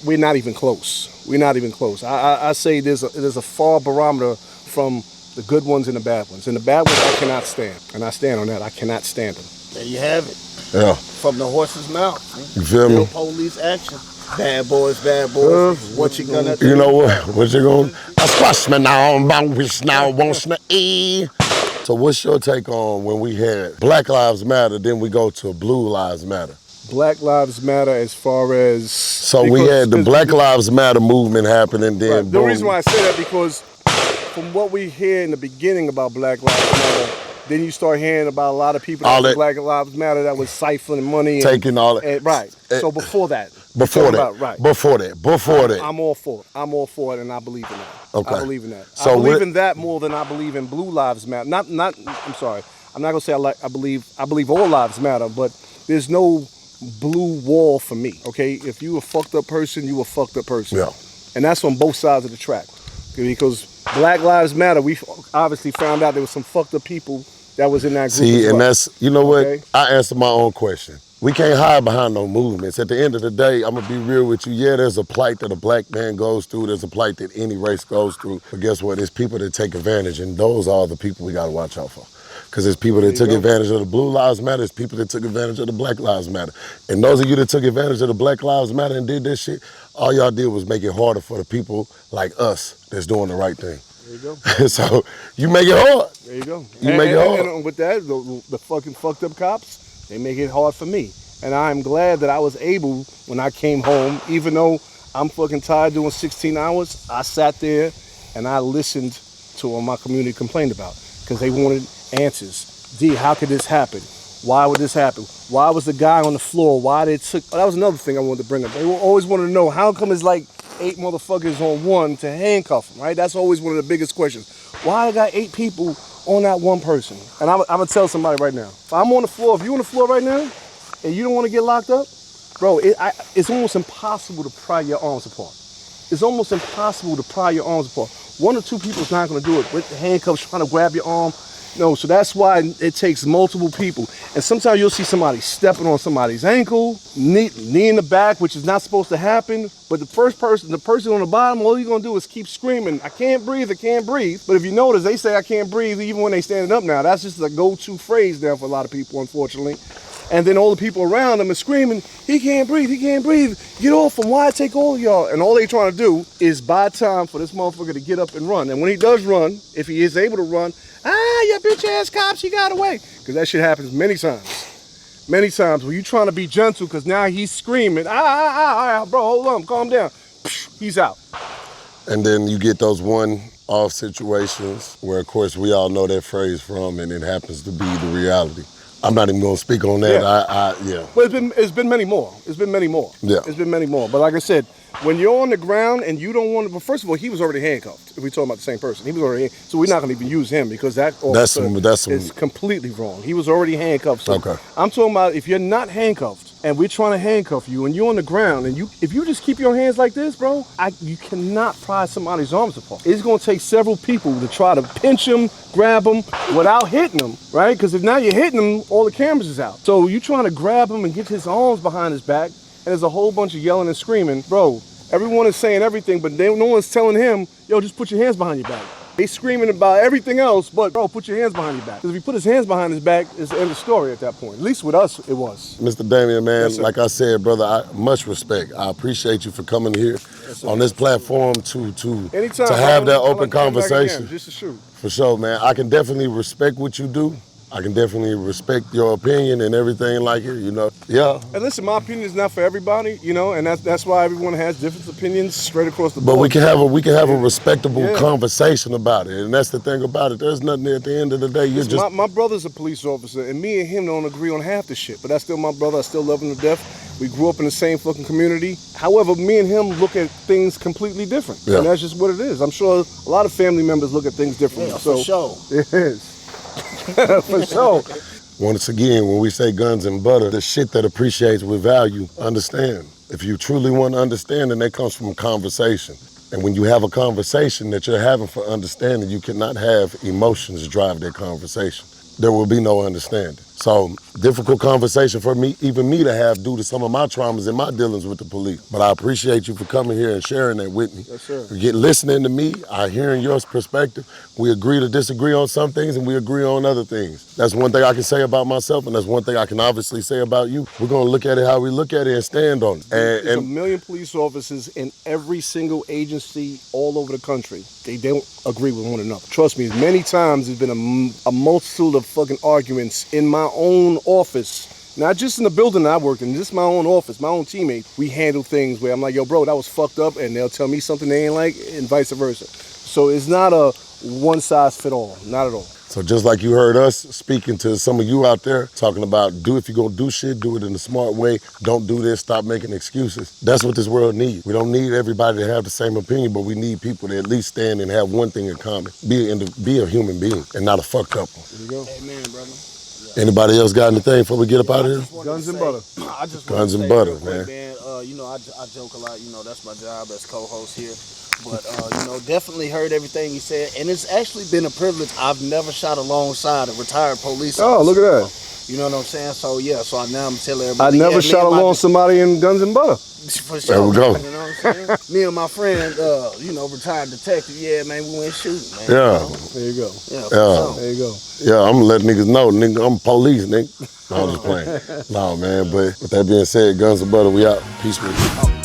S2: We're not even close. We're not even close. I say there's a far barometer from the good ones and the bad ones. And the bad ones I cannot stand. And I stand on that. I cannot stand them.
S4: There you have it.
S3: Yeah.
S4: From the horse's mouth.
S3: You feel me?
S4: Real police action. Bad boys. What you gonna do?
S3: You know what you gonna? I squash me now, wish now, wants to eat. So what's your take on when we had Black Lives Matter, then we go to Blue Lives Matter?
S2: Black Lives Matter as far as...
S3: So we had the Black Lives Matter movement happening, then
S2: right. The reason why I say that, because from what we hear in the beginning about Black Lives Matter, then you start hearing about a lot of people that Black Lives Matter that was siphoning money.
S3: Taking all that.
S2: Right. So before that.
S3: Before that.
S2: I'm all for it. I'm all for it, and I believe in that.
S3: Okay.
S2: I believe in that.
S3: So
S2: I believe in that more than I believe in Blue Lives Matter. I'm sorry. I'm not gonna say I believe all lives matter, but there's no blue wall for me. Okay? If you a fucked up person, you a fucked up person.
S3: Yeah.
S2: And that's on both sides of the track. Because Black Lives Matter, we obviously found out there was some fucked up people that was in that group.
S3: See, and that's, you know what?
S2: Okay?
S3: I answer my own question. We can't hide behind no movements. At the end of the day, I'm gonna be real with you. Yeah, there's a plight that a black man goes through. There's a plight that any race goes through. But guess what? There's people that take advantage, and those are the people we gotta watch out for. Because there's people that took advantage of the Blue Lives Matter. There's people that took advantage of the Black Lives Matter. And those of you that took advantage of the Black Lives Matter and did this shit, all y'all did was make it harder for the people like us that's doing the right thing.
S2: There you go.
S3: So you make it hard.
S2: There you go.
S3: You make it hard.
S2: And with that, the fucking fucked up cops, they make it hard for me. And I'm glad that I was able, when I came home, even though I'm fucking tired doing 16 hours, I sat there and I listened to what my community complained about. Because they wanted answers. D, how could this happen? Why would this happen? Why was the guy on the floor? Why they took... Oh, that was another thing I wanted to bring up. They always wanted to know, how come it's like 8 motherfuckers on one to handcuff them, right? That's always one of the biggest questions. Why I got 8 people on that one person? And I'm going to tell somebody right now. If I'm on the floor, if you're on the floor right now, and you don't want to get locked up, bro, it's almost impossible to pry your arms apart. It's almost impossible to pry your arms apart. 1 or 2 people is not going to do it with the handcuffs trying to grab your arm. No, so that's why it takes multiple people. And sometimes you'll see somebody stepping on somebody's ankle, knee in the back, which is not supposed to happen. But the person on the bottom, all you're going to do is keep screaming, I can't breathe, I can't breathe. But if you notice, they say I can't breathe even when they standing up now. That's just a go-to phrase now for a lot of people, unfortunately. And then all the people around them are screaming, he can't breathe, get off him, why take all of y'all? And all they trying to do is buy time for this motherfucker to get up and run. And when he does run, if he is able to run, you bitch ass cops, he got away. Because that shit happens many times. Many times when you trying to be gentle, because now he's screaming, bro, hold on, calm down. He's out.
S3: And then you get those one-off situations where, of course, we all know that phrase from, and it happens to be the reality. I'm not even gonna speak on that. Yeah.
S2: But it's been many more. It's been many more.
S3: Yeah.
S2: It's been many more. But like I said, when you're on the ground and you don't want to, but first of all, he was already handcuffed. If we're talking about the same person, he was already, so we're not gonna even use him because that is completely wrong. He was already handcuffed. So
S3: okay.
S2: I'm talking about if you're not handcuffed and we're trying to handcuff you and you're on the ground and if you just keep your hands like this, bro, you cannot pry somebody's arms apart. It's gonna take several people to try to pinch him, grab him without hitting him, right? Because if now you're hitting him, all the cameras is out. So you trying to grab him and get his arms behind his back, and there's a whole bunch of yelling and screaming. Bro, everyone is saying everything, but no one's telling him, yo, just put your hands behind your back. They screaming about everything else, but bro, put your hands behind your back. Because if he put his hands behind his back, it's the end of the story at that point. At least with us, it was.
S3: Mr. Damien, man,
S2: yes,
S3: like I said, brother, much respect. I appreciate you for coming here on this platform to have that open conversation.
S2: Just to shoot.
S3: For sure, man. I can definitely respect what you do. I can definitely respect your opinion and everything like it, you know. Yeah.
S2: And listen, my opinion is not for everybody, you know, and that's why everyone has different opinions straight across the board.
S3: But we can have a respectable conversation about it, and that's the thing about it. There's nothing at the end of the day.
S2: My brother's a police officer, and me and him don't agree on half the shit, but that's still my brother. I still love him to death. We grew up in the same fucking community. However, me and him look at things completely different, and that's just what it is. I'm sure a lot of family members look at things differently.
S4: Yeah, for sure.
S2: It is. For sure.
S3: Once again, when we say guns and butter, the shit that appreciates with value, understand. If you truly want to understand, then that comes from conversation. And when you have a conversation that you're having for understanding, you cannot have emotions drive that conversation. There will be no understanding. So, difficult conversation for me, even me to have due to some of my traumas and my dealings with the police. But I appreciate you for coming here and sharing that with me.
S2: Yes, sir.
S3: Listening to me, I hearing your perspective. We agree to disagree on some things and we agree on other things. That's one thing I can say about myself, and that's one thing I can obviously say about you. We're gonna look at it how we look at it and stand on it.
S2: There's a million police officers in every single agency all over the country. They don't agree with one another. Trust me, many times there's been a multitude of fucking arguments in my own office. Not just in the building I worked in, just my own office, my own teammate. We handle things where I'm like, yo, bro, that was fucked up, and they'll tell me something they ain't like, and vice versa. So it's not a one size fit all, not at all.
S3: So just like you heard us speaking to some of you out there, talking about if you're gonna do shit, do it in a smart way. Don't do this, stop making excuses. That's what this world needs. We don't need everybody to have the same opinion, but we need people to at least stand and have one thing in common. Be a human being and not a fuck couple.
S2: There you go.
S4: Amen, brother.
S3: Anybody else got anything before we get up out of here?
S2: Guns and butter.
S4: I just
S3: Guns and
S4: say
S3: butter,
S4: real quick,
S3: man.
S4: you know, I joke a lot. You know, that's my job as co-host here. But you know, definitely heard everything you said, and it's actually been a privilege. I've never shot alongside a retired police officer.
S2: Oh, look at that.
S4: You know what I'm saying? So yeah, so now I'm telling
S2: I
S4: everybody.
S2: never shot along somebody in Guns and Butter.
S4: For sure.
S3: There we go.
S4: You know what I'm saying? Me and my friend, you know, retired detective. Yeah, man, we went shooting, man.
S3: Yeah.
S2: There you go.
S4: Yeah.
S3: Yeah.
S2: There you go.
S3: Yeah, I'm gonna let niggas know, nigga, I'm police, nigga. No, I'm just playing. No, man, but with that being said, Guns and Butter, we out. Peace with you.